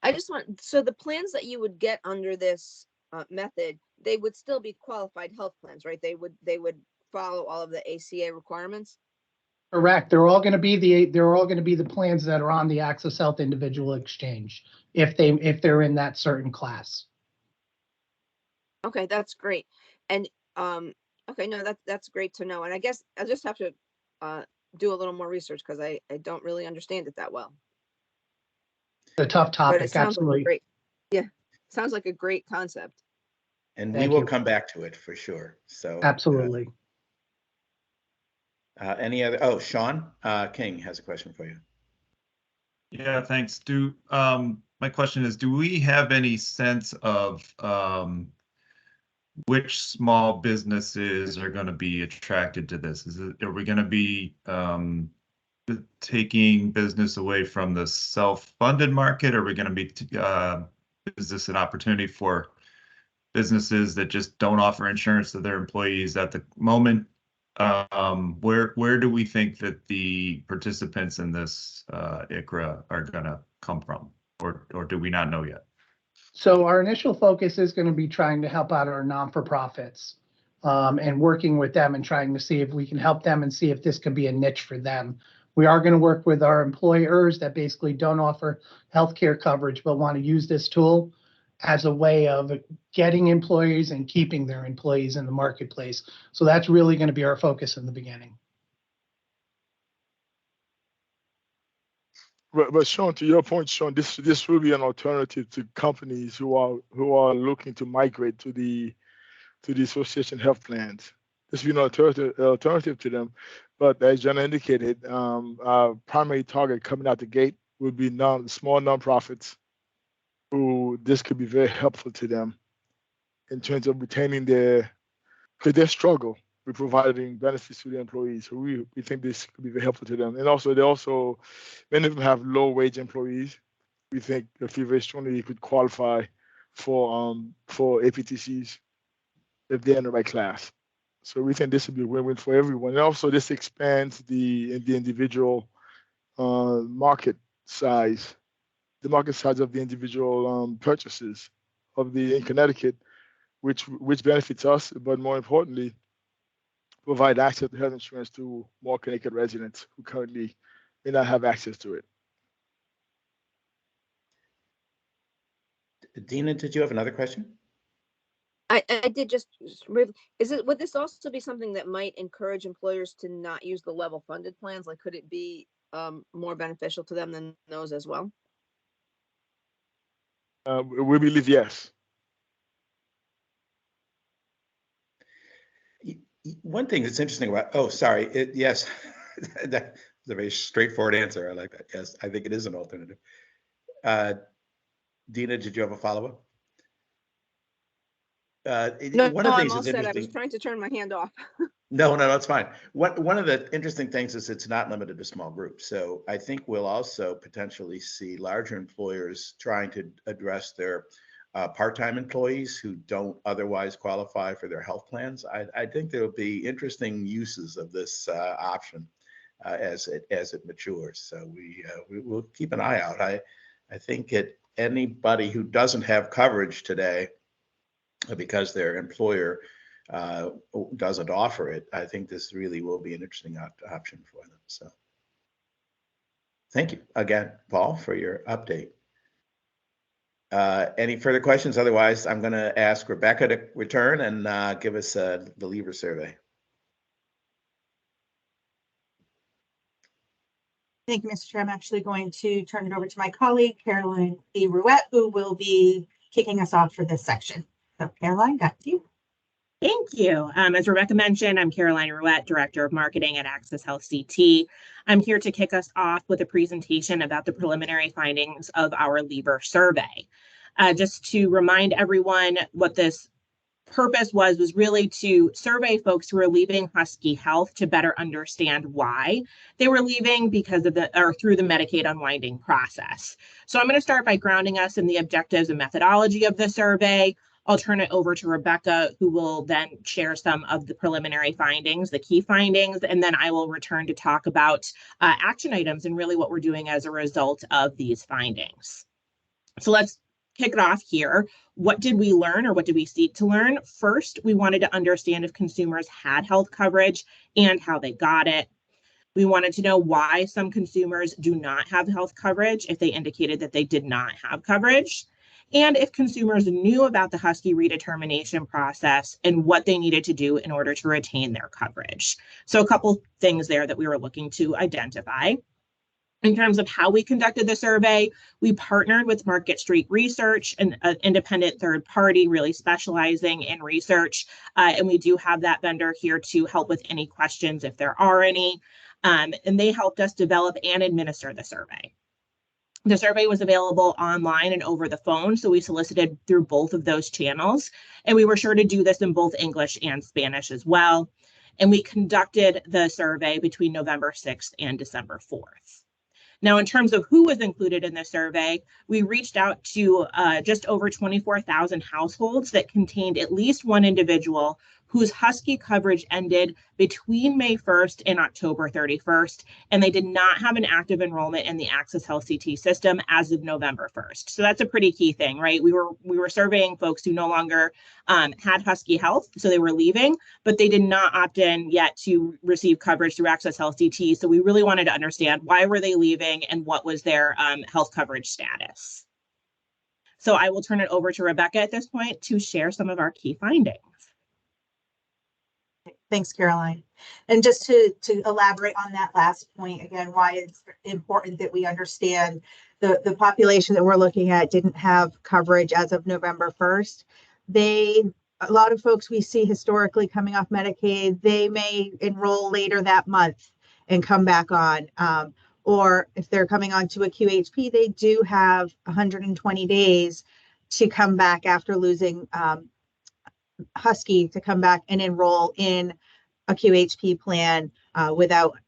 [SPEAKER 18] I just want, so the plans that you would get under this method, they would still be qualified health plans, right? They would follow all of the ACA requirements.
[SPEAKER 11] Correct. They're all going to be the plans that are on the Access Health Individual Exchange if they're in that certain class.
[SPEAKER 18] Okay, that's great. And okay, no, that's great to know. And I guess I just have to do a little more research because I don't really understand it that well.
[SPEAKER 11] A tough topic,
[SPEAKER 18] But it sounds
[SPEAKER 11] absolutely.
[SPEAKER 18] like great. Yeah, sounds like a great concept.
[SPEAKER 1] And we will come back to it for sure. So
[SPEAKER 11] absolutely.
[SPEAKER 1] Any other? Oh, Sean King has a question for you.
[SPEAKER 19] Yeah, thanks. My question is, do we have any sense of which small businesses are going to be attracted to this? Are we going to be taking business away from the self-funded market? Are we going to be, is this an opportunity for businesses that just don't offer insurance to their employees at the moment? Where do we think that the participants in this ICRA are going to come from, or do we not know yet?
[SPEAKER 11] So our initial focus is going to be trying to help out our non-for-profits and working with them and trying to see if we can help them and see if this could be a niche for them. We are going to work with our employers that basically don't offer healthcare coverage but want to use this tool as a way of getting employees and keeping their employees in the marketplace. So that's really going to be our focus in the beginning.
[SPEAKER 6] But Sean, to your point, Sean, this will be an alternative to companies who are looking to migrate to the association health plans. This will be an alternative to them. But as John indicated, our primary target coming out the gate would be small nonprofits, who this could be very helpful to them in terms of retaining because they struggle with providing benefits to their employees. So we think this could be very helpful to them. And also, many of them have low wage employees. We think they feel very strongly they could qualify for APTCs if they're in the right class. So we think this would be a win-win for everyone. And also this expands the individual market size, the market size of the individual purchases in Connecticut, which benefits us, but more importantly, provide access to health insurance to more Connecticut residents who currently may not have access to it.
[SPEAKER 1] Dina, did you have another question?
[SPEAKER 18] I did would this also be something that might encourage employers to not use the level funded plans? Like, could it be more beneficial to them than those as well?
[SPEAKER 6] We believe yes.
[SPEAKER 1] One thing that's interesting about, yes, that's a very straightforward answer. I like that. Yes, I think it is an alternative. Dina, did you have a follow-up?
[SPEAKER 18] No,
[SPEAKER 1] one of the
[SPEAKER 18] I'm
[SPEAKER 1] things
[SPEAKER 18] all
[SPEAKER 1] that's
[SPEAKER 18] set. I
[SPEAKER 1] interesting.
[SPEAKER 18] was trying to turn my hand off.
[SPEAKER 1] No, that's fine. One of the interesting things is it's not limited to small groups. So I think we'll also potentially see larger employers trying to address their part-time employees who don't otherwise qualify for their health plans. I think there will be interesting uses of this option as it matures. So we will keep an eye out. I think anybody who doesn't have coverage today because their employer doesn't offer it, I think this really will be an interesting option for them. So thank you again, Paul, for your update. Any further questions? Otherwise, I'm going to ask Rebecca to return and give us the Leaver survey.
[SPEAKER 8] Thank you, Mr. Chair. I'm actually going to turn it over to my colleague, Caroline E. Ruette, who will be kicking us off for this section. So Caroline, back to you.
[SPEAKER 10] Thank you. As Rebecca mentioned, I'm Caroline Ruette, Director of Marketing at Access Health CT. I'm here to kick us off with a presentation about the preliminary findings of our Leaver survey. Just to remind everyone what this purpose was really to survey folks who are leaving Husky Health to better understand why they were leaving because of through the Medicaid unwinding process. So I'm going to start by grounding us in the objectives and methodology of the survey. I'll turn it over to Rebecca, who will then share some of the preliminary findings, the key findings, and then I will return to talk about action items and really what we're doing as a result of these findings. So let's kick it off here. What did we learn, or what did we seek to learn? First, we wanted to understand if consumers had health coverage and how they got it. We wanted to know why some consumers do not have health coverage if they indicated that they did not have coverage, and if consumers knew about the Husky redetermination process and what they needed to do in order to retain their coverage. So a couple things there that we were looking to identify. In terms of how we conducted the survey, we partnered with Market Street Research, an independent third party really specializing in research. And we do have that vendor here to help with any questions if there are any. And they helped us develop and administer the survey. The survey was available online and over the phone, so we solicited through both of those channels. And we were sure to do this in both English and Spanish as well. And we conducted the survey between November 6th and December 4th. Now, in terms of who was included in the survey, we reached out to just over 24,000 households that contained at least one individual whose Husky coverage ended between May 1st and October 31st, and they did not have an active enrollment in the Access Health CT system as of November 1st. So that's a pretty key thing, right? We were surveying folks who no longer had Husky Health, so they were leaving, but they did not opt in yet to receive coverage through Access Health CT. So we really wanted to understand why were they leaving and what was their health coverage status. So I will turn it over to Rebecca at this point to share some of our key findings.
[SPEAKER 8] Thanks, Caroline. And just to elaborate on that last point, again, why it's important that we understand the population that we're looking at didn't have coverage as of November 1st. A lot of folks we see historically coming off Medicaid, they may enroll later that month and come back on. Or if they're coming on to a QHP, they do have 120 days to come back after losing Husky to come back and enroll in a QHP plan without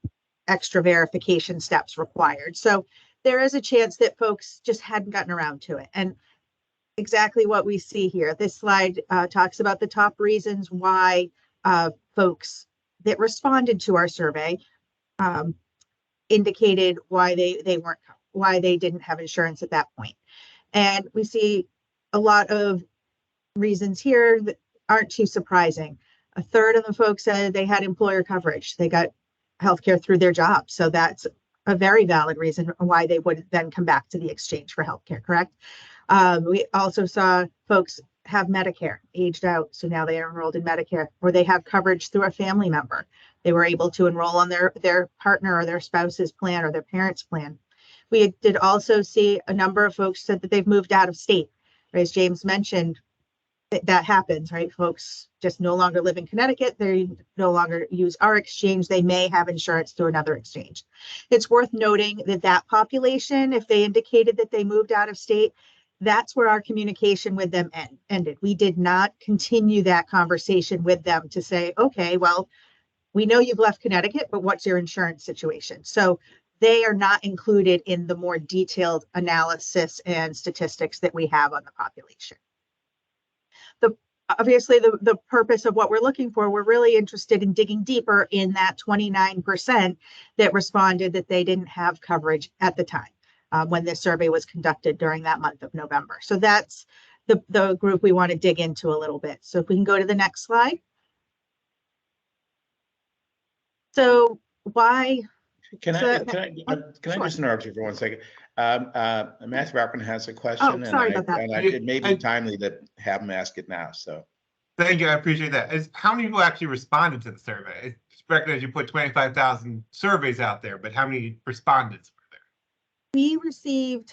[SPEAKER 8] extra verification steps required. So there is a chance that folks just hadn't gotten around to it. And exactly what we see here, this slide talks about the top reasons why folks that responded to our survey indicated why they didn't have insurance at that point. And we see a lot of reasons here that aren't too surprising. A third of the folks said they had employer coverage. They got healthcare through their job. So that's a very valid reason why they would then come back to the exchange for healthcare, correct? We also saw folks have Medicare aged out, so now they are enrolled in Medicare, or they have coverage through a family member. They were able to enroll on their partner or their spouse's plan or their parents' plan. We did also see a number of folks said that they've moved out of state. As James mentioned, that happens, right? Folks just no longer live in Connecticut. They no longer use our exchange. They may have insurance through another exchange. It's worth noting that that population, if they indicated that they moved out of state, that's where our communication with them ended. We did not continue that conversation with them to say, okay, well, we know you've left Connecticut, but what's your insurance situation? So they are not included in the more detailed analysis and statistics that we have on the population. Obviously, the purpose of what we're looking for, we're really interested in digging deeper in that 29% that responded that they didn't have coverage at the time when this survey was conducted during that month of November. So that's the group we want to dig into a little bit. So if we can go to the next slide. So why?
[SPEAKER 1] Can I
[SPEAKER 8] Sure.
[SPEAKER 1] just interrupt you for 1 second? Matthew Brockman has a question.
[SPEAKER 8] Sorry about that.
[SPEAKER 1] It may be timely to have him ask it now, so.
[SPEAKER 20] Thank you. I appreciate that. How many people actually responded to the survey? It's recognize you put 25,000 surveys out there, but how many respondents were there?
[SPEAKER 8] We received,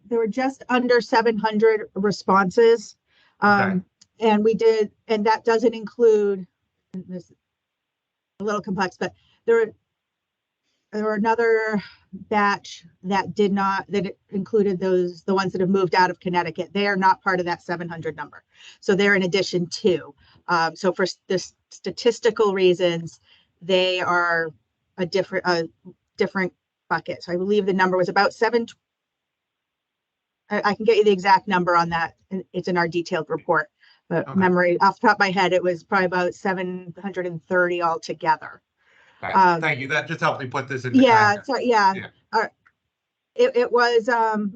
[SPEAKER 8] there were just under 700 responses. And we did, and that doesn't include, and this is a little complex, but there were another batch that did not, that it included the ones that have moved out of Connecticut. They are not part of that 700 number. So they're in addition to. So for the statistical reasons, they are a different bucket. So I believe the number was about I can get you the exact number on that. It's in our detailed report, but memory off the top of my head, it was probably about 730 altogether.
[SPEAKER 20] Thank you. That just helped me put this in.
[SPEAKER 8] So it was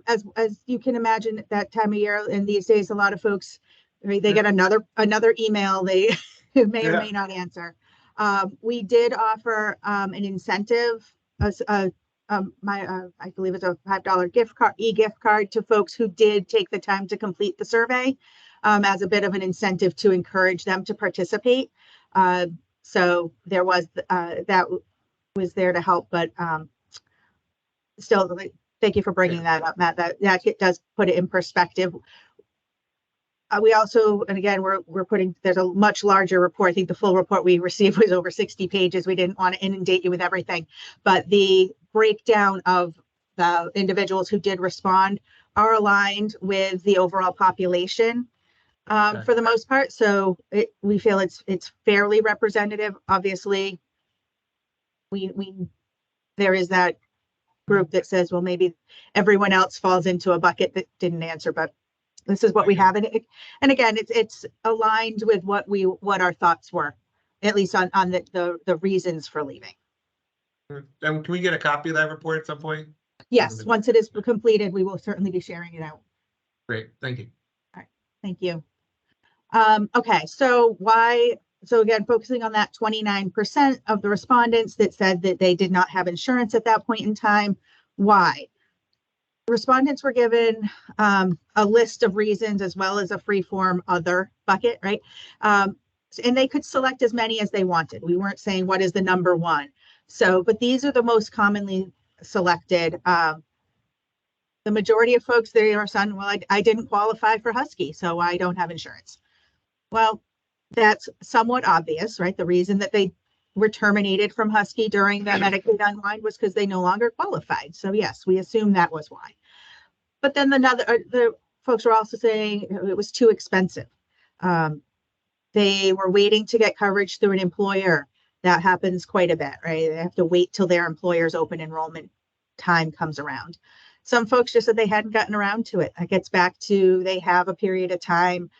[SPEAKER 8] as you can imagine at that time of year, and these days a lot of folks, they get another email they may or may not answer. We did offer an incentive, I believe it's a $5 gift card, e-gift card to folks who did take the time to complete the survey as a bit of an incentive to encourage them to participate. So there was that was there to help, but still, thank you for bringing that up, Matt. That it does put it in perspective. We also, and again, we're putting, there's a much larger report. I think the full report we received was over 60 pages. We didn't want to inundate you with everything, but the breakdown of the individuals who did respond are aligned with the overall population. For the most part, so we feel it's fairly representative. Obviously, there is that group that says, well, maybe everyone else falls into a bucket that didn't answer, but this is what we have. And again, it's aligned with what our thoughts were, at least on the reasons for leaving.
[SPEAKER 20] Can we get a copy of that report at some point?
[SPEAKER 8] Yes, once it is completed, we will certainly be sharing it out.
[SPEAKER 20] Great, thank you.
[SPEAKER 8] All right, thank you. Okay, so again, focusing on that 29% of the respondents that said that they did not have insurance at that point in time. Why? Respondents were given a list of reasons as well as a free form other bucket, right? And they could select as many as they wanted. We weren't saying what is the number one. So, but these are the most commonly selected. The majority of folks, they are saying, well, I didn't qualify for Husky, so I don't have insurance. Well, that's somewhat obvious, right? The reason that they were terminated from Husky during the Medicaid unwind was because they no longer qualified. So yes, we assume that was why. But then the folks were also saying it was too expensive. They were waiting to get coverage through an employer. That happens quite a bit, right? They have to wait till their employer's open enrollment time comes around. Some folks just said they hadn't gotten around to it. That gets back to they have a period of time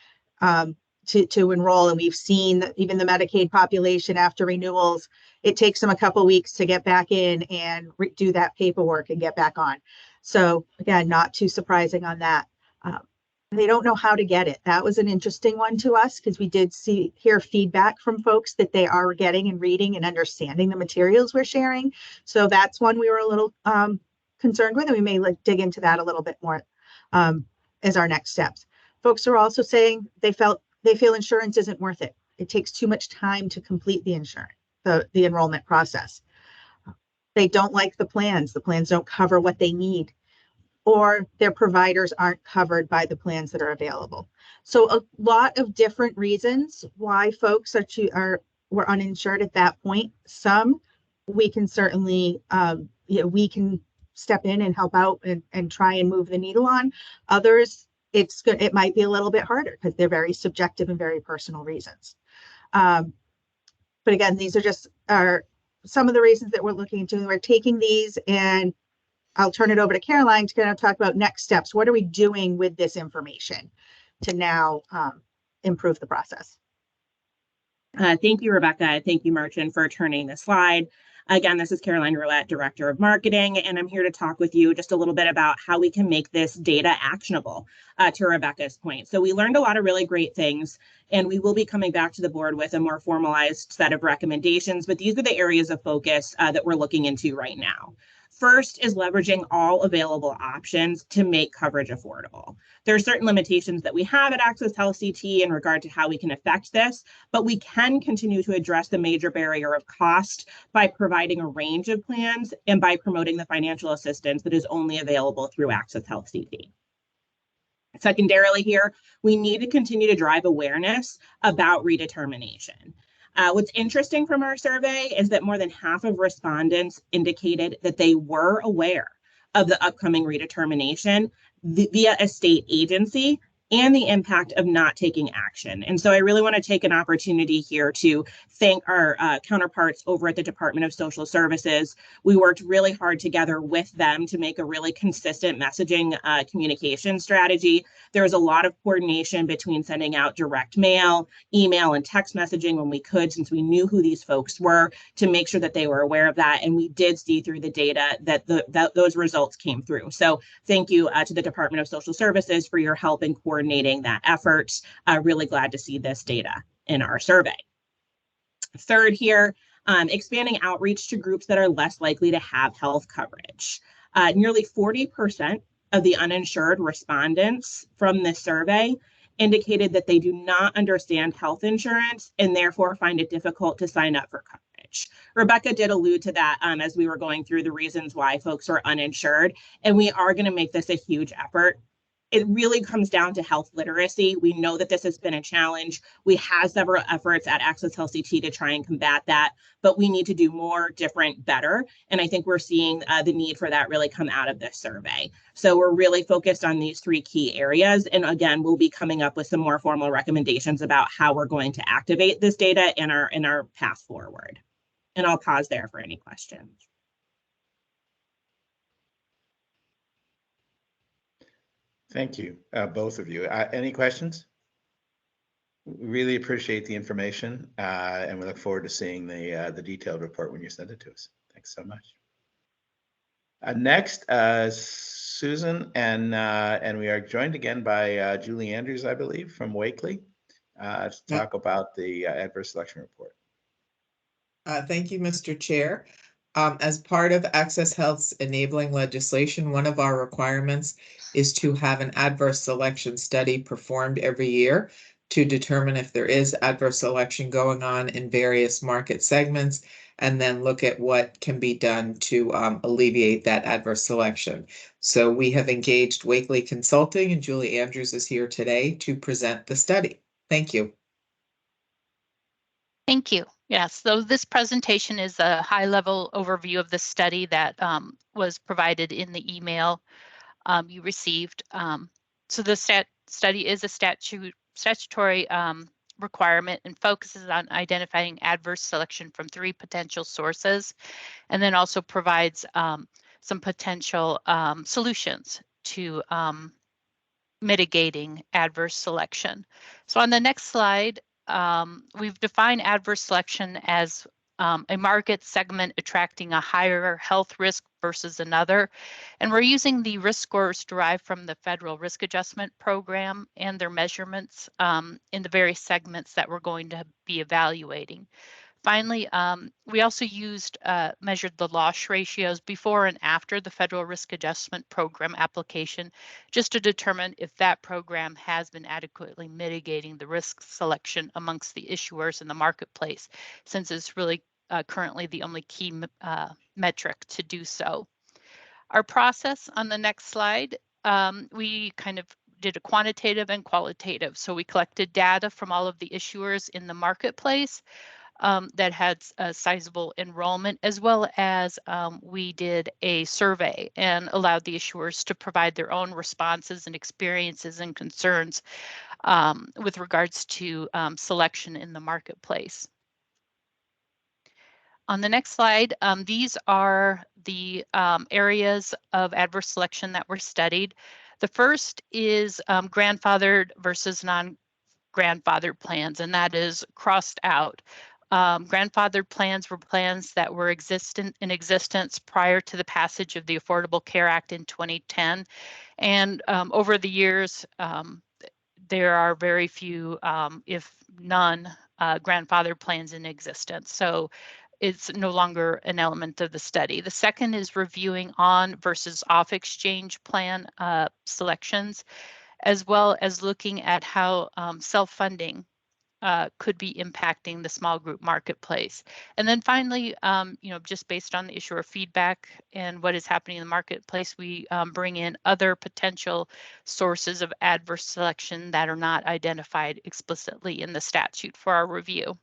[SPEAKER 8] to enroll, and we've seen that even the Medicaid population after renewals, it takes them a couple weeks to get back in and do that paperwork and get back on. So again, not too surprising on that. They don't know how to get it. That was an interesting one to us because we did hear feedback from folks that they are getting and reading and understanding the materials we're sharing. So that's one we were a little concerned with, and we may dig into that a little bit more as our next steps. Folks are also saying they feel insurance isn't worth it. It takes too much time to complete the insurance, the enrollment process. They don't like the plans. The plans don't cover what they need, or their providers aren't covered by the plans that are available. So a lot of different reasons why folks were uninsured at that point. Some we can certainly, we can step in and help out and try and move the needle on. Others, it might be a little bit harder because they're very subjective and very personal reasons. But again, these are some of the reasons that we're looking into. We're taking these, and I'll turn it over to Caroline to kind of talk about next steps. What are we doing with this information to now improve the process?
[SPEAKER 10] Thank you, Rebecca. Thank you, Martin, for turning the slide. Again, this is Caroline Rouette, Director of Marketing, and I'm here to talk with you just a little bit about how we can make this data actionable, to Rebecca's point. So we learned a lot of really great things, and we will be coming back to the board with a more formalized set of recommendations, but these are the areas of focus that we're looking into right now. First is leveraging all available options to make coverage affordable. There are certain limitations that we have at Access Health CT in regard to how we can affect this, but we can continue to address the major barrier of cost by providing a range of plans and by promoting the financial assistance that is only available through Access Health CT. Secondarily here, we need to continue to drive awareness about redetermination. What's interesting from our survey is that more than half of respondents indicated that they were aware of the upcoming redetermination via a state agency and the impact of not taking action. And so I really want to take an opportunity here to thank our counterparts over at the Department of Social Services. We worked really hard together with them to make a really consistent messaging communication strategy. There was a lot of coordination between sending out direct mail, email, and text messaging when we could, since we knew who these folks were, to make sure that they were aware of that. And we did see through the data that those results came through. So thank you to the Department of Social Services for your help in coordinating that effort. Really glad to see this data in our survey. Third here, expanding outreach to groups that are less likely to have health coverage. Nearly 40% of the uninsured respondents from this survey indicated that they do not understand health insurance and therefore find it difficult to sign up for coverage. Rebecca did allude to that as we were going through the reasons why folks are uninsured, and we are going to make this a huge effort. It really comes down to health literacy. We know that this has been a challenge. We have several efforts at Access Health CT to try and combat that, but we need to do more, different, better. And I think we're seeing the need for that really come out of this survey. So we're really focused on these three key areas. And again, we'll be coming up with some more formal recommendations about how we're going to activate this data in our path forward. And I'll pause there for any questions.
[SPEAKER 1] Thank you, both of you. Any questions? We really appreciate the information, and we look forward to seeing the detailed report when you send it to us. Thanks so much. Next, Susan, and we are joined again by Julie Andrews, I believe, from Wakely, to talk about the adverse selection report.
[SPEAKER 9] Thank you, Mr. Chair. As part of Access Health's enabling legislation, one of our requirements is to have an adverse selection study performed every year to determine if there is adverse selection going on in various market segments, and then look at what can be done to alleviate that adverse selection. So we have engaged Wakely Consulting, and Julie Andrews is here today to present the study. Thank you.
[SPEAKER 21] Thank you. Yes, so this presentation is a high-level overview of the study that was provided in the email you received. So the study is a statutory requirement and focuses on identifying adverse selection from 3 potential sources, and then also provides some potential solutions to mitigating adverse selection. So on the next slide, we've defined adverse selection as a market segment attracting a higher health risk versus another. And we're using the risk scores derived from the Federal Risk Adjustment Program and their measurements in the various segments that we're going to be evaluating. Finally, we also measured the loss ratios before and after the Federal Risk Adjustment Program application, just to determine if that program has been adequately mitigating the risk selection amongst the issuers in the marketplace, since it's really currently the only key metric to do so. Our process on the next slide, we kind of did a quantitative and qualitative. So we collected data from all of the issuers in the marketplace that had a sizable enrollment, as well as we did a survey and allowed the issuers to provide their own responses and experiences and concerns with regards to selection in the marketplace. On the next slide, these are the areas of adverse selection that were studied. The first is grandfathered versus non-grandfathered plans, and that is crossed out. Grandfathered plans were plans that were in existence prior to the passage of the Affordable Care Act in 2010. And over the years, there are very few, if none, grandfathered plans in existence. So it's no longer an element of the study. The second is reviewing on versus off exchange plan selections, as well as looking at how self-funding could be impacting the small group marketplace. And then finally, just based on the issuer feedback and what is happening in the marketplace, we bring in other potential sources of adverse selection that are not identified explicitly in the statute for our review.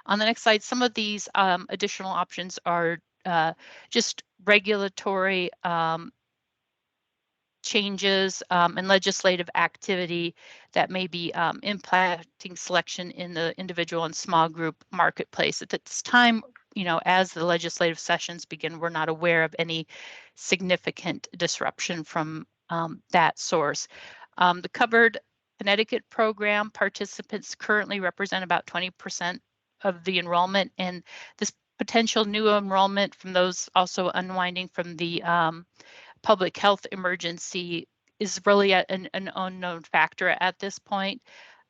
[SPEAKER 21] On the next slide, some of these additional options are just regulatory changes and legislative activity that may be impacting selection in the individual and small group marketplace. At this time, as the legislative sessions begin, we're not aware of any significant disruption from that source. The Covered Connecticut program participants currently represent about 20% of the enrollment, and this potential new enrollment from those also unwinding from the public health emergency is really an unknown factor at this point,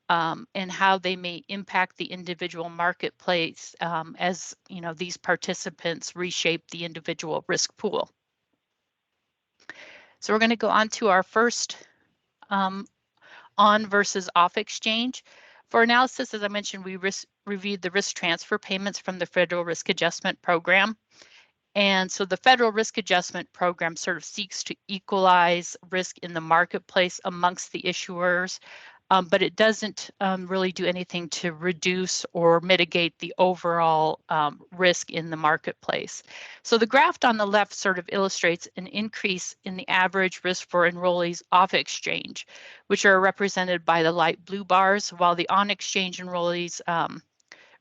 [SPEAKER 21] and how they may impact the individual marketplace as these participants reshape the individual risk pool. So we're going to go on to our first on versus off exchange. For analysis, as I mentioned, we reviewed the risk transfer payments from the Federal Risk Adjustment Program. And so the Federal Risk Adjustment Program sort of seeks to equalize risk in the marketplace amongst the issuers, but it doesn't really do anything to reduce or mitigate the overall risk in the marketplace. So the graph on the left sort of illustrates an increase in the average risk for enrollees off exchange, which are represented by the light blue bars, while the on exchange enrollees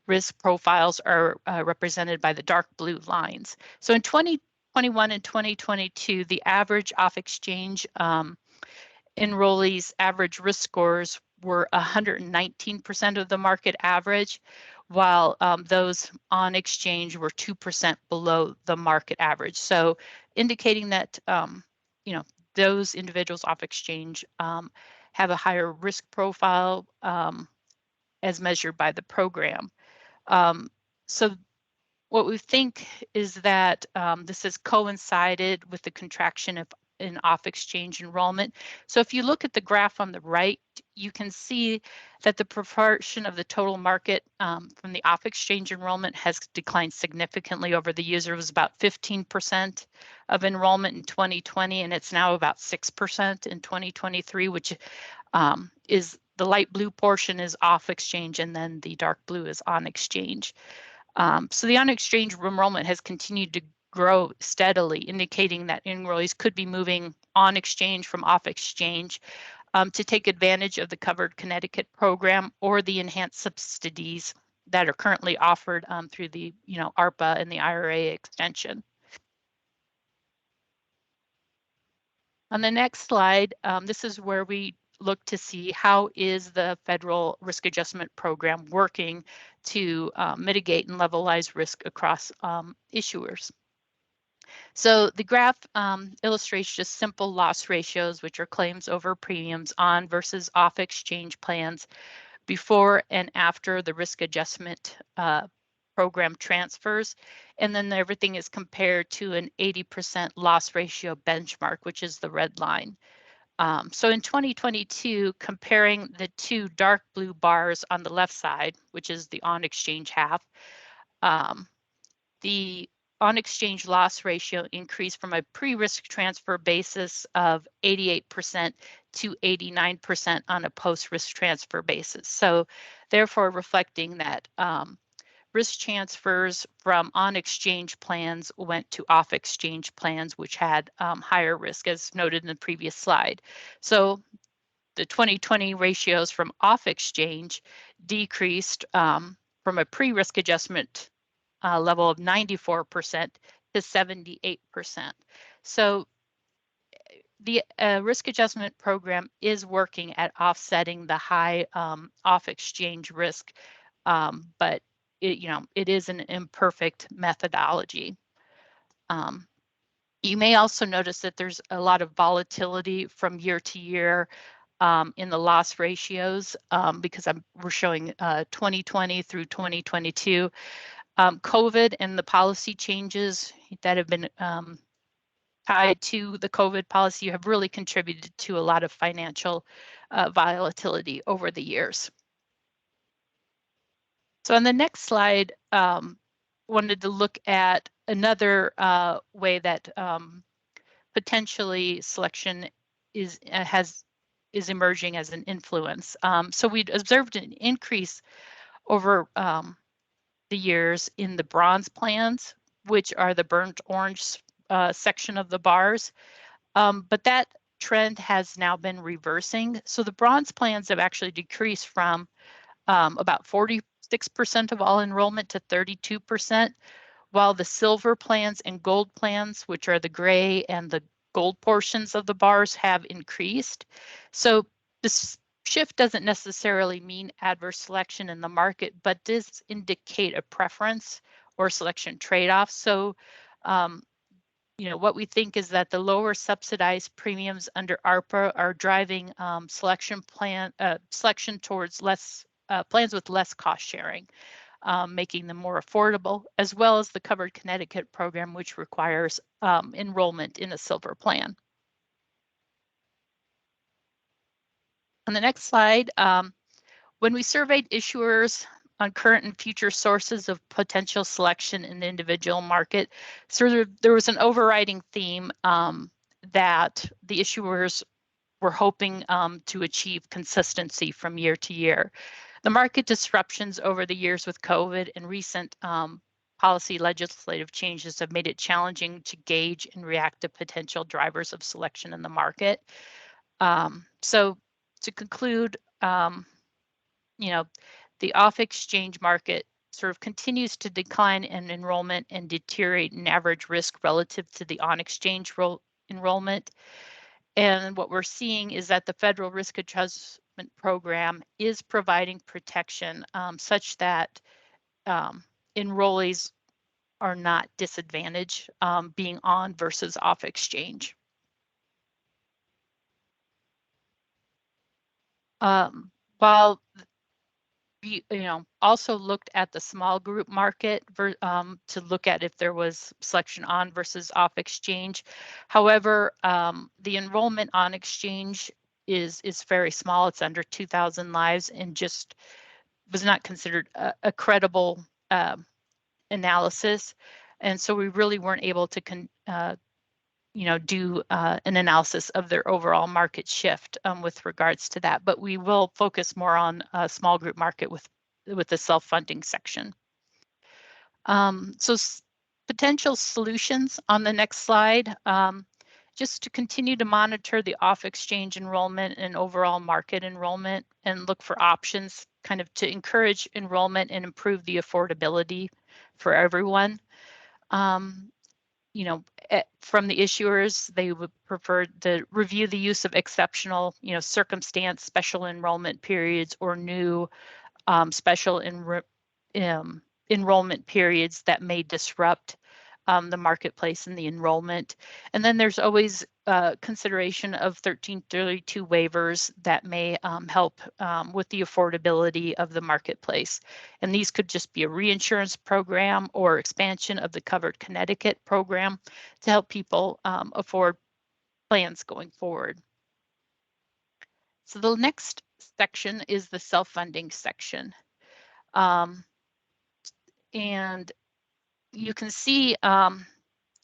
[SPEAKER 21] risk profiles are represented by the dark blue lines. So in 2021 and 2022, the average off exchange enrollees' average risk scores were 119% of the market average, while those on exchange were 2% below the market average. So indicating that those individuals off exchange have a higher risk profile as measured by the program. So what we think is that this has coincided with the contraction in off-exchange enrollment. So if you look at the graph on the right, you can see that the proportion of the total market from the off-exchange enrollment has declined significantly over the years. It was about 15% of enrollment in 2020, and it's now about 6% in 2023, which is the light blue portion is off exchange, and then the dark blue is on exchange. So the on exchange enrollment has continued to grow steadily, indicating that enrollees could be moving on exchange from off exchange to take advantage of the Covered Connecticut program or the enhanced subsidies that are currently offered through the ARPA and the IRA extension. On the next slide, this is where we look to see how is the Federal Risk Adjustment Program working to mitigate and levelize risk across issuers. So the graph illustrates just simple loss ratios, which are claims over premiums on versus off exchange plans before and after the risk adjustment program transfers. And then everything is compared to an 80% loss ratio benchmark, which is the red line. So in 2022, comparing the two dark blue bars on the left side, which is the on exchange half, the on-exchange loss ratio increased from a pre-risk transfer basis of 88% to 89% on a post-risk transfer basis. So therefore reflecting that risk transfers from on-exchange plans went to off-exchange plans, which had higher risk, as noted in the previous slide. So the 2020 ratios from off-exchange decreased from a pre-risk adjustment level of 94% to 78%. So the risk adjustment program is working at offsetting the high off-exchange risk, but it is an imperfect methodology. You may also notice that there's a lot of volatility from year to year in the loss ratios because we're showing 2020 through 2022. COVID and the policy changes that have been tied to the COVID policy have really contributed to a lot of financial volatility over the years. So on the next slide, wanted to look at another way that potentially selection is emerging as an influence. So we observed an increase over the years in the bronze plans, which are the burnt orange section of the bars. But that trend has now been reversing. So the bronze plans have actually decreased from about 46% of all enrollment to 32%, while the silver plans and gold plans, which are the gray and the gold portions of the bars, have increased. So this shift doesn't necessarily mean adverse selection in the market, but does indicate a preference or selection trade-off. So, what we think is that the lower subsidized premiums under ARPA are driving selection towards less plans with less cost sharing, making them more affordable, as well as the Covered Connecticut program, which requires enrollment in a silver plan. On the next slide, when we surveyed issuers on current and future sources of potential selection in the individual market, so there was an overriding theme that the issuers were hoping to achieve consistency from year to year. The market disruptions over the years with COVID and recent policy legislative changes have made it challenging to gauge and react to potential drivers of selection in the market. So to conclude, the off-exchange market sort of continues to decline in enrollment and deteriorate in average risk relative to the on-exchange enrollment. And what we're seeing is that the federal risk adjustment program is providing protection such that enrollees are not disadvantaged being on versus off exchange. While we also looked at the small group market to look at if there was selection on versus off exchange. However, the enrollment on exchange is very small. It's under 2,000 lives and just was not considered a credible analysis. And so we really weren't able to do an analysis of their overall market shift with regards to that. But we will focus more on a small group market with the self-funding section. So potential solutions on the next slide, just to continue to monitor the off-exchange enrollment and overall market enrollment and look for options kind of to encourage enrollment and improve the affordability for everyone. From the issuers, they would prefer to review the use of exceptional, circumstance, special enrollment periods, or new special enrollment periods that may disrupt the marketplace and the enrollment. And then there's always consideration of 1332 waivers that may help with the affordability of the marketplace. And these could just be a reinsurance program or expansion of the Covered Connecticut program to help people afford plans going forward. So the next section is the self-funding section. And you can see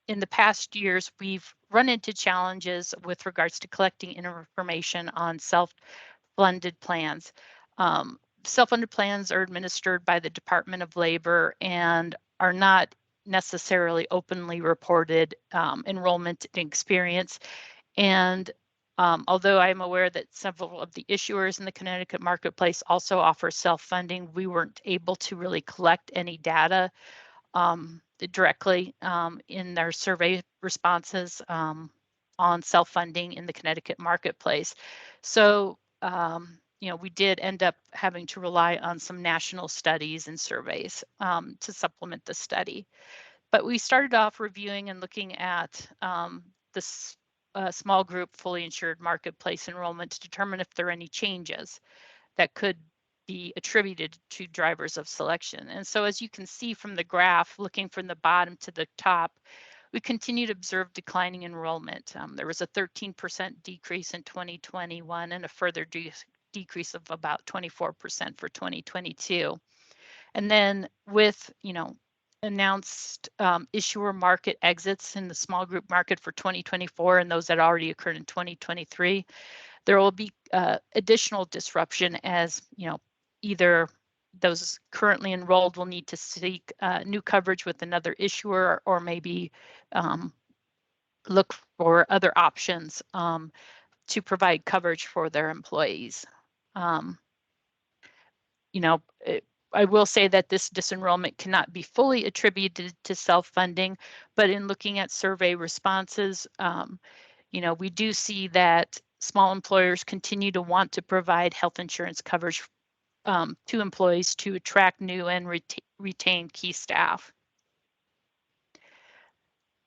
[SPEAKER 21] in the past years, we've run into challenges with regards to collecting information on self-funded plans. Self-funded plans are administered by the Department of Labor and are not necessarily openly reported enrollment experience. And although I'm aware that several of the issuers in the Connecticut marketplace also offer self-funding, we weren't able to really collect any data directly in their survey responses on self-funding in the Connecticut marketplace. So, you know, we did end up having to rely on some national studies and surveys to supplement the study. But we started off reviewing and looking at this small group fully insured marketplace enrollment to determine if there are any changes that could be attributed to drivers of selection. And so as you can see from the graph, looking from the bottom to the top, we continue to observe declining enrollment. There was a 13% decrease in 2021 and a further decrease of about 24% for 2022. And then with, you know, announced issuer market exits in the small group market for 2024 and those that already occurred in 2023, there will be additional disruption as, you know, either those currently enrolled will need to seek new coverage with another issuer or maybe look for other options to provide coverage for their employees. You know, I will say that this disenrollment cannot be fully attributed to self-funding, but in looking at survey responses, you know, we do see that small employers continue to want to provide health insurance coverage to employees to attract new and retain key staff.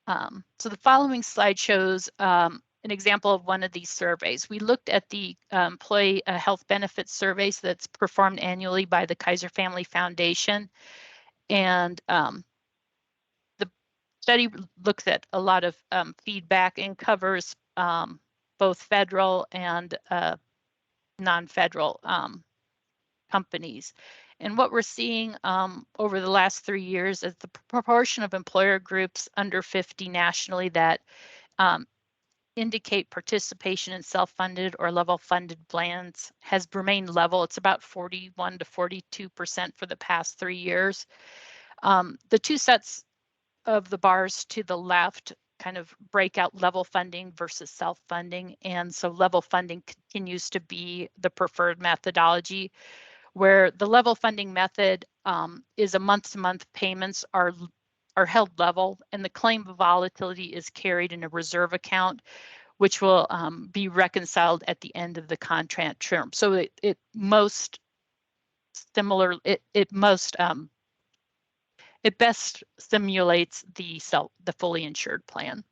[SPEAKER 21] So the following slide shows an example of one of these surveys. We looked at the employee health benefits surveys that's performed annually by the Kaiser Family Foundation. And the study looks at a lot of feedback and covers both federal and non-federal companies. And what we're seeing over the last 3 years is the proportion of employer groups under 50 nationally that indicate participation in self-funded or level funded plans has remained level. It's about 41 to 42% for the past 3 years. The two sets of the bars to the left kind of break out level funding versus self-funding. And so level funding continues to be the preferred methodology, where the level funding method is a month-to-month payments are held level and the claim volatility is carried in a reserve account, which will be reconciled at the end of the contract term. So it best simulates the fully insured plan.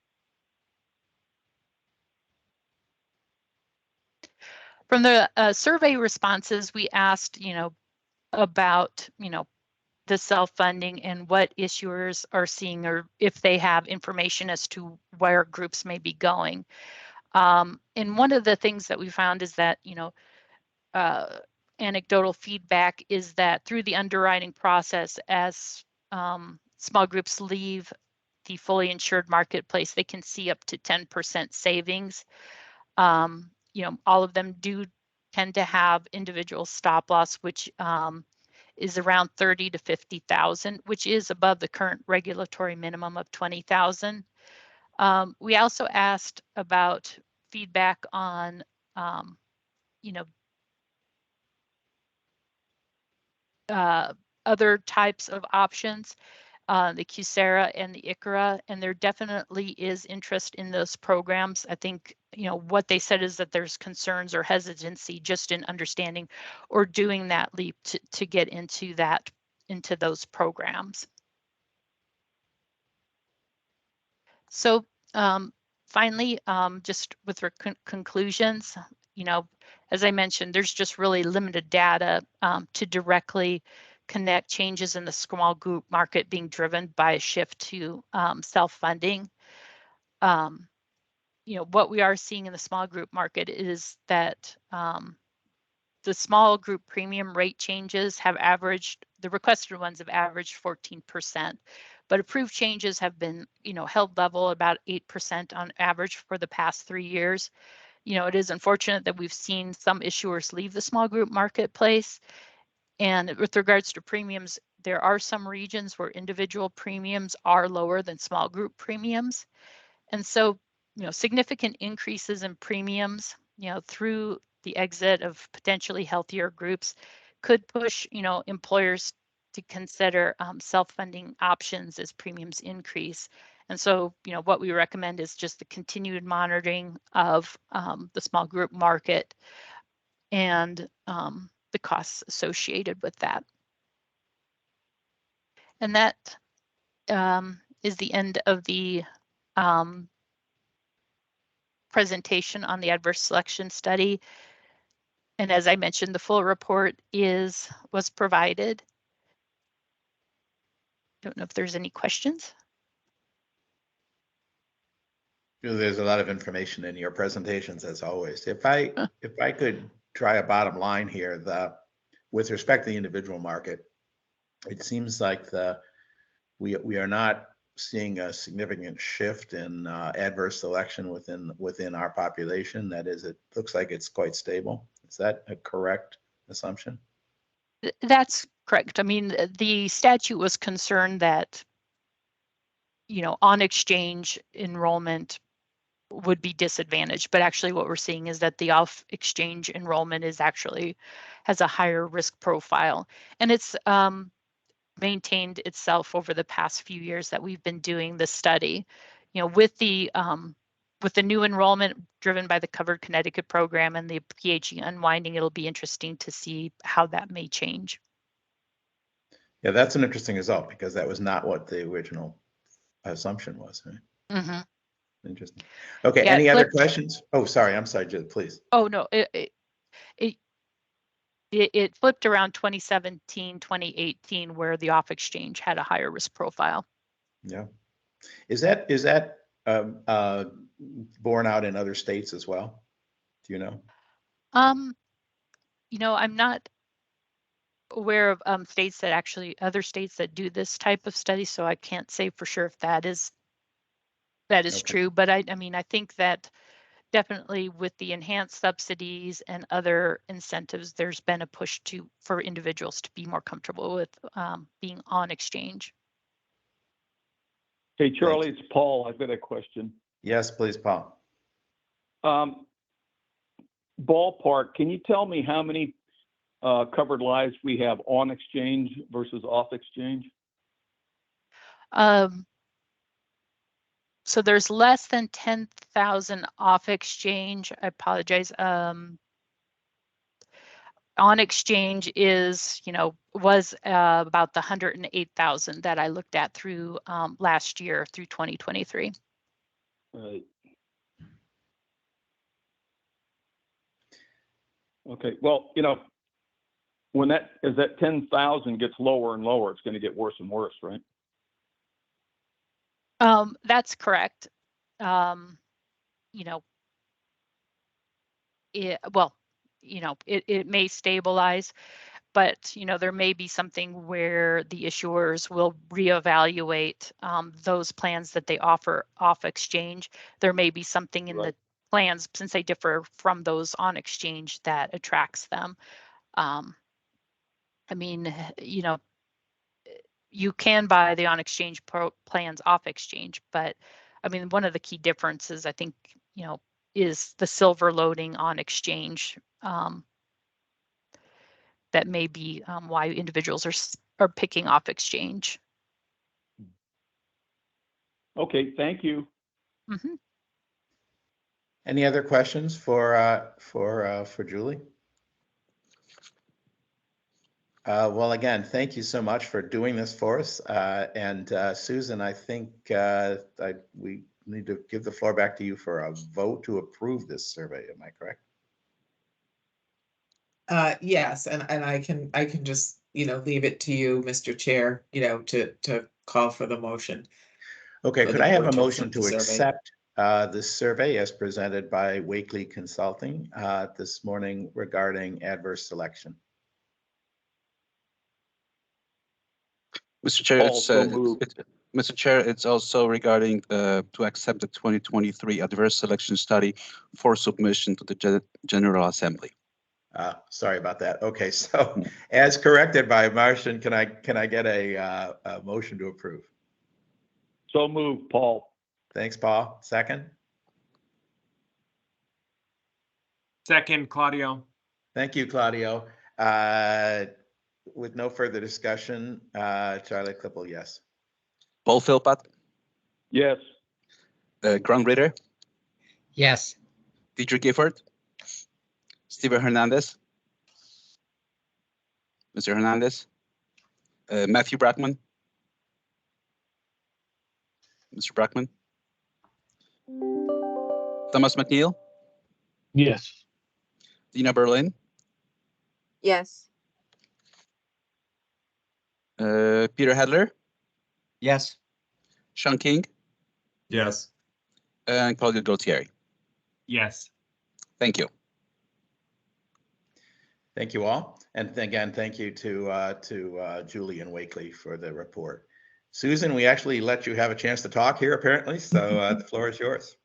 [SPEAKER 21] From the survey responses, we asked, you know, about, you know, the self-funding and what issuers are seeing, or if they have information as to where groups may be going. And one of the things that we found is that, you know, anecdotal feedback is that through the underwriting process, as small groups leave the fully insured marketplace, they can see up to 10% savings. You know, all of them do tend to have individual stop loss, which is around 30 to 50,000, which is above the current regulatory minimum of 20,000. We also asked about feedback on, you know, other types of options, the QSERA and the ICHRA, and there definitely is interest in those programs. I think, you know, what they said is that there's concerns or hesitancy just in understanding or doing that leap to get into into those programs. So finally, just with conclusions, you know, as I mentioned, there's just really limited data to directly connect changes in the small group market being driven by a shift to self-funding. You know, what we are seeing in the small group market is that the small group premium rate changes have averaged, the requested ones have averaged 14%, but approved changes have been, you know, held level about 8% on average for the past 3 years. You know, it is unfortunate that we've seen some issuers leave the small group marketplace. And with regards to premiums, there are some regions where individual premiums are lower than small group premiums. And so, you know, significant increases in premiums, you know, through the exit of potentially healthier groups could push, you know, employers to consider self-funding options as premiums increase. And so, you know, what we recommend is just the continued monitoring of the small group market and the costs associated with that. And that is the end of the presentation on the adverse selection study. And as I mentioned, the full report was provided. Don't know if there's any questions.
[SPEAKER 1] There's a lot of information in your presentations, as always. If I could try a bottom line here, with respect to the individual market, it seems like we are not seeing a significant shift in adverse selection within our population. That is, it looks like it's quite stable. Is that a correct assumption?
[SPEAKER 21] That's correct. I mean, the statute was concerned that, you know, on exchange enrollment would be disadvantaged, but actually what we're seeing is that the off exchange enrollment has a higher risk profile, and it's maintained itself over the past few years that we've been doing this study. You know, with the new enrollment driven by the Covered Connecticut program and the PHE unwinding, it'll be interesting to see how that may change.
[SPEAKER 1] Yeah, that's an interesting result because that was not what the original assumption was. Right?
[SPEAKER 21] Mm-hmm.
[SPEAKER 1] Interesting. Okay,
[SPEAKER 21] Yeah,
[SPEAKER 1] any other questions? Oh, sorry, I'm sorry, Jill, please.
[SPEAKER 21] Oh, no, it flipped around 2017, 2018, where the off exchange had a higher risk profile.
[SPEAKER 1] Yeah. Is that borne out in other states as well? Do you know?
[SPEAKER 21] You know, I'm not aware of other states that do this type of study, so I can't say for sure if that is okay. True. But I mean, I think that definitely with the enhanced subsidies and other incentives, there's been a push for individuals to be more comfortable with being on exchange.
[SPEAKER 16] Hey, Charlie, it's Paul. I've got a question.
[SPEAKER 1] Yes, please, Paul.
[SPEAKER 16] Ballpark, can you tell me how many covered lives we have on exchange versus off exchange?
[SPEAKER 21] So there's less than 10,000 off exchange. I apologize. On exchange is, you know, was about the 108,000 that I looked at through last year through 2023.
[SPEAKER 16] Right. Okay. Well, you know, when that 10,000 gets lower and lower, it's going to get worse and worse, right?
[SPEAKER 21] That's correct. You know, it may stabilize, but, you know, there may be something where the issuers will reevaluate those plans that they offer off exchange. There may be something in the plans, since they differ from those on exchange, that attracts them. I mean, you know, you can buy the on exchange plans off exchange, but I mean, one of the key differences, I think, you know, is the silver loading on exchange. That may be why individuals are picking off exchange.
[SPEAKER 16] Okay, thank you.
[SPEAKER 21] Mm-hmm.
[SPEAKER 1] Any other questions for Julie? Well, again, thank you so much for doing this for us. And Susan, I think we need to give the floor back to you for a vote to approve this survey. Am I correct?
[SPEAKER 9] Yes, and I can just, leave it to you, Mr. Chair, to call for the motion.
[SPEAKER 1] Okay,
[SPEAKER 9] For
[SPEAKER 1] could
[SPEAKER 9] the
[SPEAKER 1] I have a
[SPEAKER 9] board to
[SPEAKER 1] motion
[SPEAKER 9] approve
[SPEAKER 1] to
[SPEAKER 9] the survey.
[SPEAKER 1] accept this survey as presented by Wakely Consulting this morning regarding adverse selection?
[SPEAKER 2] Mr. Chair, Mr. Chair, it's also regarding to accept the 2023 adverse selection study for submission to the General Assembly.
[SPEAKER 1] Sorry about that. Okay, so as corrected by Martian, can I get a motion to approve?
[SPEAKER 16] So moved, Paul.
[SPEAKER 1] Thanks, Paul. Second?
[SPEAKER 7] Second, Claudio.
[SPEAKER 1] Thank you, Claudio. With no further discussion, Charlie Klippel, yes.
[SPEAKER 2] Paul Philpott,
[SPEAKER 16] Yes.
[SPEAKER 2] Grant Ritter,
[SPEAKER 4] Yes.
[SPEAKER 2] Dietrich Gifford, Steven Hernandez, Mr. Hernandez, Matthew Brackman, Mr. Brackman, Thomas McNeil,
[SPEAKER 3] Yes.
[SPEAKER 2] Dina Berlin,
[SPEAKER 18] Yes.
[SPEAKER 2] Peter Hadler,
[SPEAKER 7] Yes.
[SPEAKER 2] Sean King,
[SPEAKER 19] Yes.
[SPEAKER 2] and Claudio Gautieri.
[SPEAKER 7] Yes.
[SPEAKER 2] Thank you.
[SPEAKER 1] Thank you all. And again, thank you to Julie and Wakely for the report. Susan, we actually let you have a chance to talk here apparently, so the floor is yours.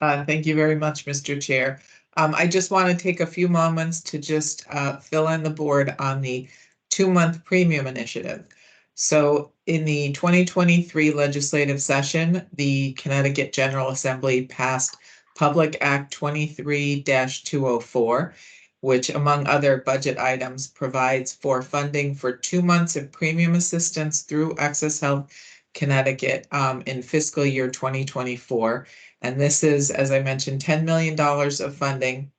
[SPEAKER 9] Thank you very much, Mr. Chair. I just want to take a few moments to just fill in the board on the 2-month premium initiative. So in the 2023 legislative session, the Connecticut General Assembly passed Public Act 23-204, which among other budget items provides for funding for 2 months of premium assistance through Access Health Connecticut in fiscal year 2024. And this is, as I mentioned, $10 million of funding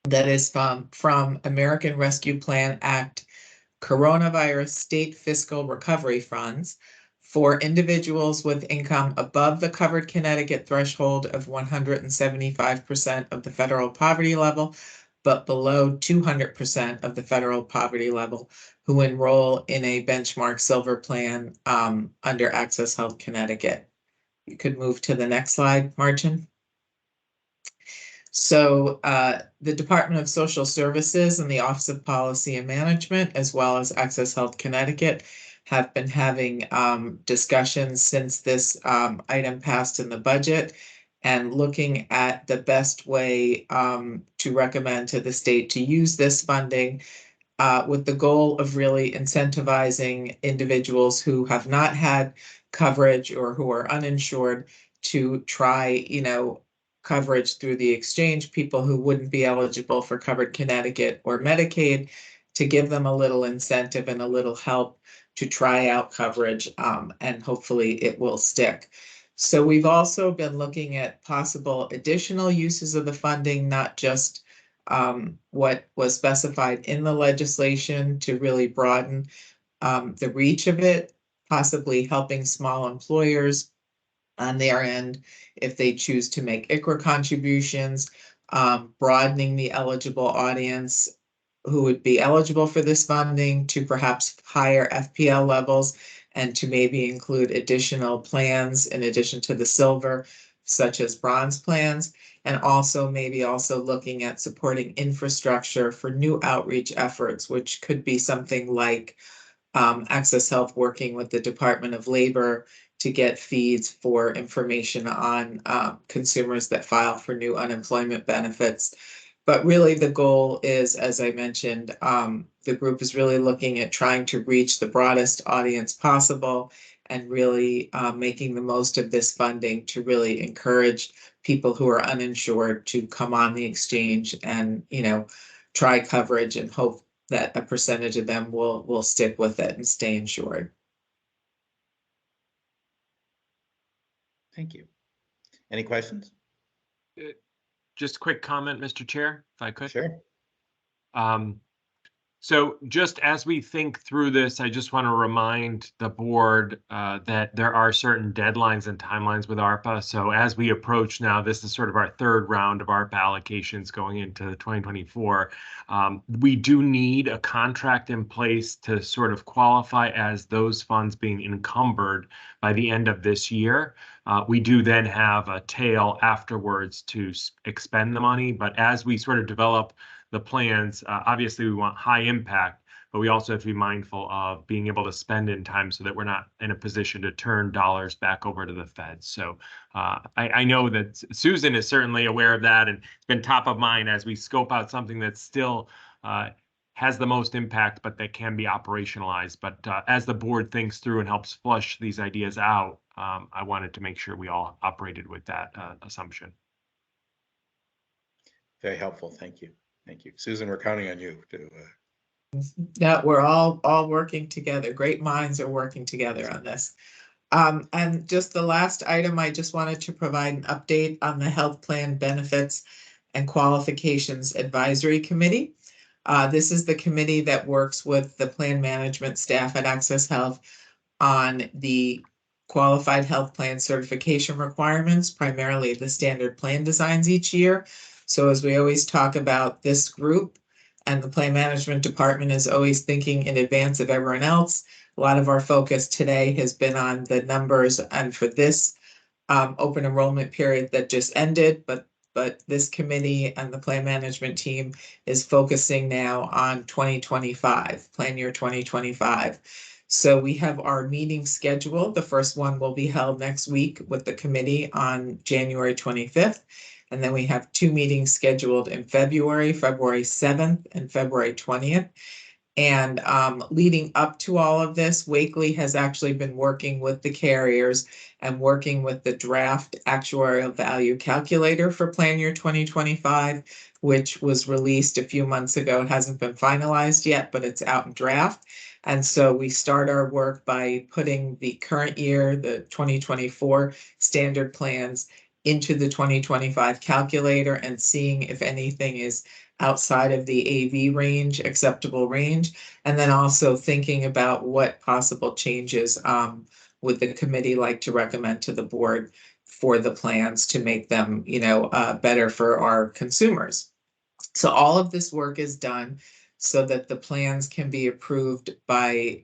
[SPEAKER 9] that is from American Rescue Plan Act Coronavirus State Fiscal Recovery Funds for individuals with income above the covered Connecticut threshold of 175% of the federal poverty level, but below 200% of the federal poverty level, who enroll in a benchmark silver plan under Access Health Connecticut. You could move to the next slide, Martin. So the Department of Social Services and the Office of Policy and Management, as well as Access Health Connecticut, have been having discussions since this item passed in the budget and looking at the best way to recommend to the state to use this funding with the goal of really incentivizing individuals who have not had coverage or who are uninsured to try, coverage through the exchange, people who wouldn't be eligible for covered Connecticut or Medicaid, to give them a little incentive and a little help to try out coverage, and hopefully it will stick. So we've also been looking at possible additional uses of the funding, not just what was specified in the legislation, to really broaden the reach of it, possibly helping small employers on their end if they choose to make ICHRA contributions, broadening the eligible audience who would be eligible for this funding to perhaps higher FPL levels, and to maybe include additional plans in addition to the silver, such as bronze plans, and also maybe looking at supporting infrastructure for new outreach efforts, which could be something like Access Health working with the Department of Labor to get feeds for information on consumers that file for new unemployment benefits. But really the goal is, as I mentioned, the group is really looking at trying to reach the broadest audience possible and really making the most of this funding to really encourage people who are uninsured to come on the exchange and, try coverage, and hope that a percentage of them will stick with it and stay insured.
[SPEAKER 1] Thank you. Any questions?
[SPEAKER 7] Just a quick comment, Mr. Chair, if I could.
[SPEAKER 1] Sure.
[SPEAKER 7] So just as we think through this, I just want to remind the board that there are certain deadlines and timelines with ARPA. So as we approach now, this is sort of our third round of ARPA allocations going into 2024. We do need a contract in place to sort of qualify as those funds being encumbered by the end of this year. We do then have a tail afterwards to expend the money. But as we sort of develop the plans, obviously we want high impact, but we also have to be mindful of being able to spend in time so that we're not in a position to turn dollars back over to the feds. So I know that Susan is certainly aware of that, and it's been top of mind as we scope out something that still has the most impact, but that can be operationalized. But as the board thinks through and helps flush these ideas out, I wanted to make sure we all operated with that assumption.
[SPEAKER 1] Very helpful. Thank you. Thank you. Susan, we're counting on you to.
[SPEAKER 9] Yeah, we're all working together. Great minds are working together on this. And just the last item, I just wanted to provide an update on the Health Plan Benefits and Qualifications Advisory Committee. This is the committee that works with the plan management staff at Access Health on the qualified health plan certification requirements, primarily the standard plan designs each year. So as we always talk about this group, and the plan management department is always thinking in advance of everyone else, a lot of our focus today has been on the numbers and for this open enrollment period that just ended, but this committee and the plan management team is focusing now on 2025, plan year 2025. So we have our meeting scheduled. The first one will be held next week with the committee on January 25th. And then we have 2 meetings scheduled in February 7th and February 20th. And leading up to all of this, Wakely has actually been working with the carriers and working with the draft actuarial value calculator for plan year 2025, which was released a few months ago. It hasn't been finalized yet, but it's out in draft. And so we start our work by putting the current year, the 2024 standard plans into the 2025 calculator and seeing if anything is outside of the AV range, acceptable range, and then also thinking about what possible changes would the committee like to recommend to the board for the plans to make them, better for our consumers. So all of this work is done so that the plans can be approved by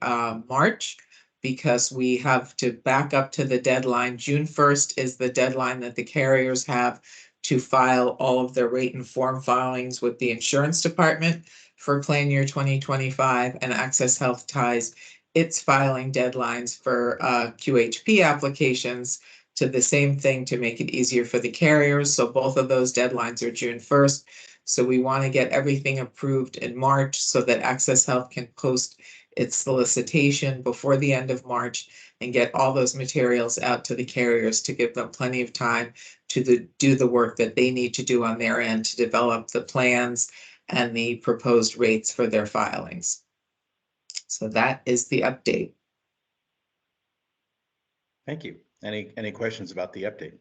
[SPEAKER 9] March, because we have to back up to the deadline. June 1st is the deadline that the carriers have to file all of their rate and form filings with the insurance department for plan year 2025, and Access Health ties its filing deadlines for QHP applications to the same thing to make it easier for the carriers. So both of those deadlines are June 1st. So we want to get everything approved in March so that Access Health can post its solicitation before the end of March and get all those materials out to the carriers to give them plenty of time to do the work that they need to do on their end to develop the plans and the proposed rates for their filings. So that is the update.
[SPEAKER 1] Thank you. Any questions about the update?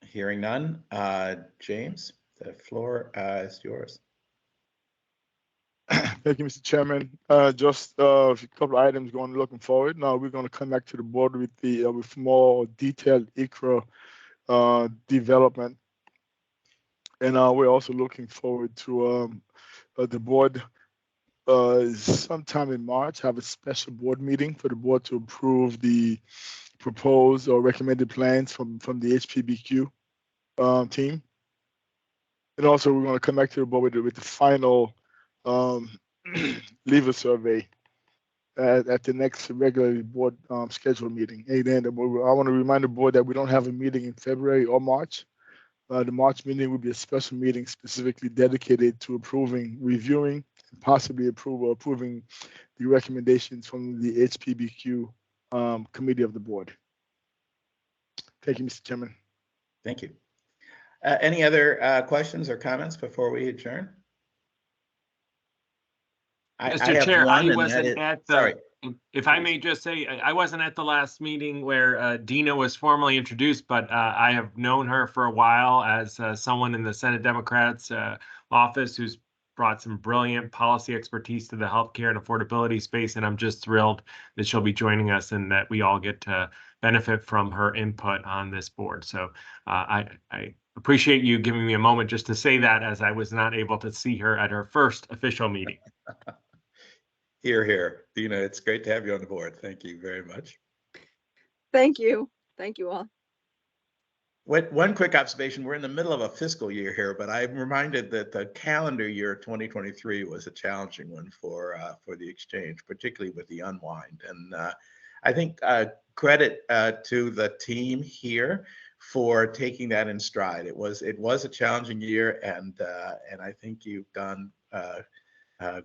[SPEAKER 1] Hearing none. James, the floor is yours.
[SPEAKER 6] Thank you, Mr. Chairman. Just a couple of items looking forward. Now we're going to come back to the board with with more detailed ICHRA development, and we're also looking forward to the board sometime in March have a special board meeting for the board to approve the proposed or recommended plans from the HPBQ team, and also we're going to come back to the board with the final leaver survey at the next regular board scheduled meeting. And then I want to remind the board that we don't have a meeting in February or March. The March meeting will be a special meeting specifically dedicated to reviewing, and possibly approving the recommendations from the HPBQ committee of the board. Thank you, Mr. Chairman.
[SPEAKER 1] Thank you. Any other questions or comments before we adjourn?
[SPEAKER 7] Mr. Chair, I wasn't at the,
[SPEAKER 1] sorry.
[SPEAKER 7] If I may just say, I wasn't at the last meeting where Dina was formally introduced, but I have known her for a while as someone in the Senate Democrats office who's brought some brilliant policy expertise to the healthcare and affordability space, and I'm just thrilled that she'll be joining us and that we all get to benefit from her input on this board. So I appreciate you giving me a moment just to say that, as I was not able to see her at her first official meeting.
[SPEAKER 1] Here, here. Dina, it's great to have you on the board. Thank you very much.
[SPEAKER 18] Thank you. Thank you all.
[SPEAKER 1] One quick observation, we're in the middle of a fiscal year here, but I'm reminded that the calendar year 2023 was a challenging one for the exchange, particularly with the unwind. And I think credit to the team here for taking that in stride. It was a challenging year, and I think you've done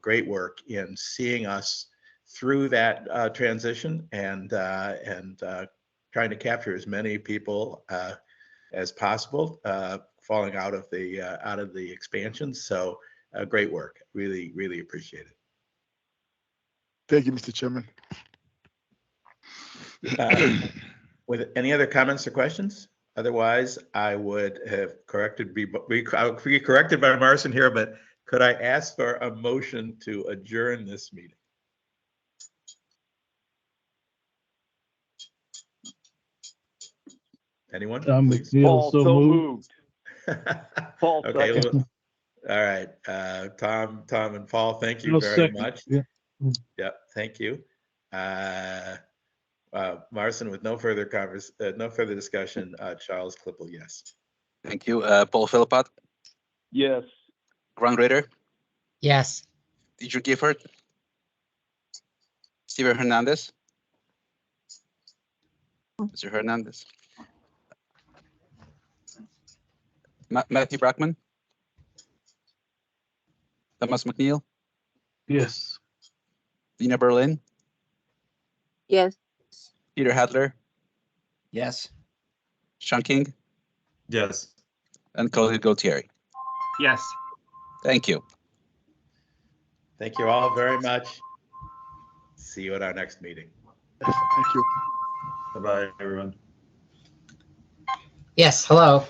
[SPEAKER 1] great work in seeing us through that transition and trying to capture as many people as possible, falling out of the expansion. So great work. Really, really appreciate it.
[SPEAKER 6] Thank you, Mr. Chairman.
[SPEAKER 1] With any other comments or questions? Otherwise, I would have be corrected by Marson here, but could I ask for a motion to adjourn this meeting? Anyone? Please.
[SPEAKER 3] McNeil, so moved.
[SPEAKER 16] Paul,
[SPEAKER 1] Okay.
[SPEAKER 16] second.
[SPEAKER 1] All right. Tom and Paul, thank you
[SPEAKER 3] I'll
[SPEAKER 1] very
[SPEAKER 3] second,
[SPEAKER 1] much.
[SPEAKER 3] yeah.
[SPEAKER 1] Yep. Thank you. Marson, with no further discussion, Charles Klippel, yes.
[SPEAKER 2] Thank you. Paul Philpott,
[SPEAKER 16] Yes.
[SPEAKER 2] Grant Ritter,
[SPEAKER 4] Yes.
[SPEAKER 2] Deidre Gifford, Steven Hernandez, Mr. Hernandez, Matthew Brackman, Thomas McNeil,
[SPEAKER 3] Yes.
[SPEAKER 2] Dina Berlin,
[SPEAKER 18] Yes.
[SPEAKER 2] Peter Hadler,
[SPEAKER 4] Yes.
[SPEAKER 2] Sean King,
[SPEAKER 19] Yes.
[SPEAKER 2] and Claudia Gautieri.
[SPEAKER 7] Yes.
[SPEAKER 2] Thank you.
[SPEAKER 1] Thank you all very much. See you at our next meeting.
[SPEAKER 6] Thank you.
[SPEAKER 19] Bye-bye, everyone.
[SPEAKER 4] Yes. Hello.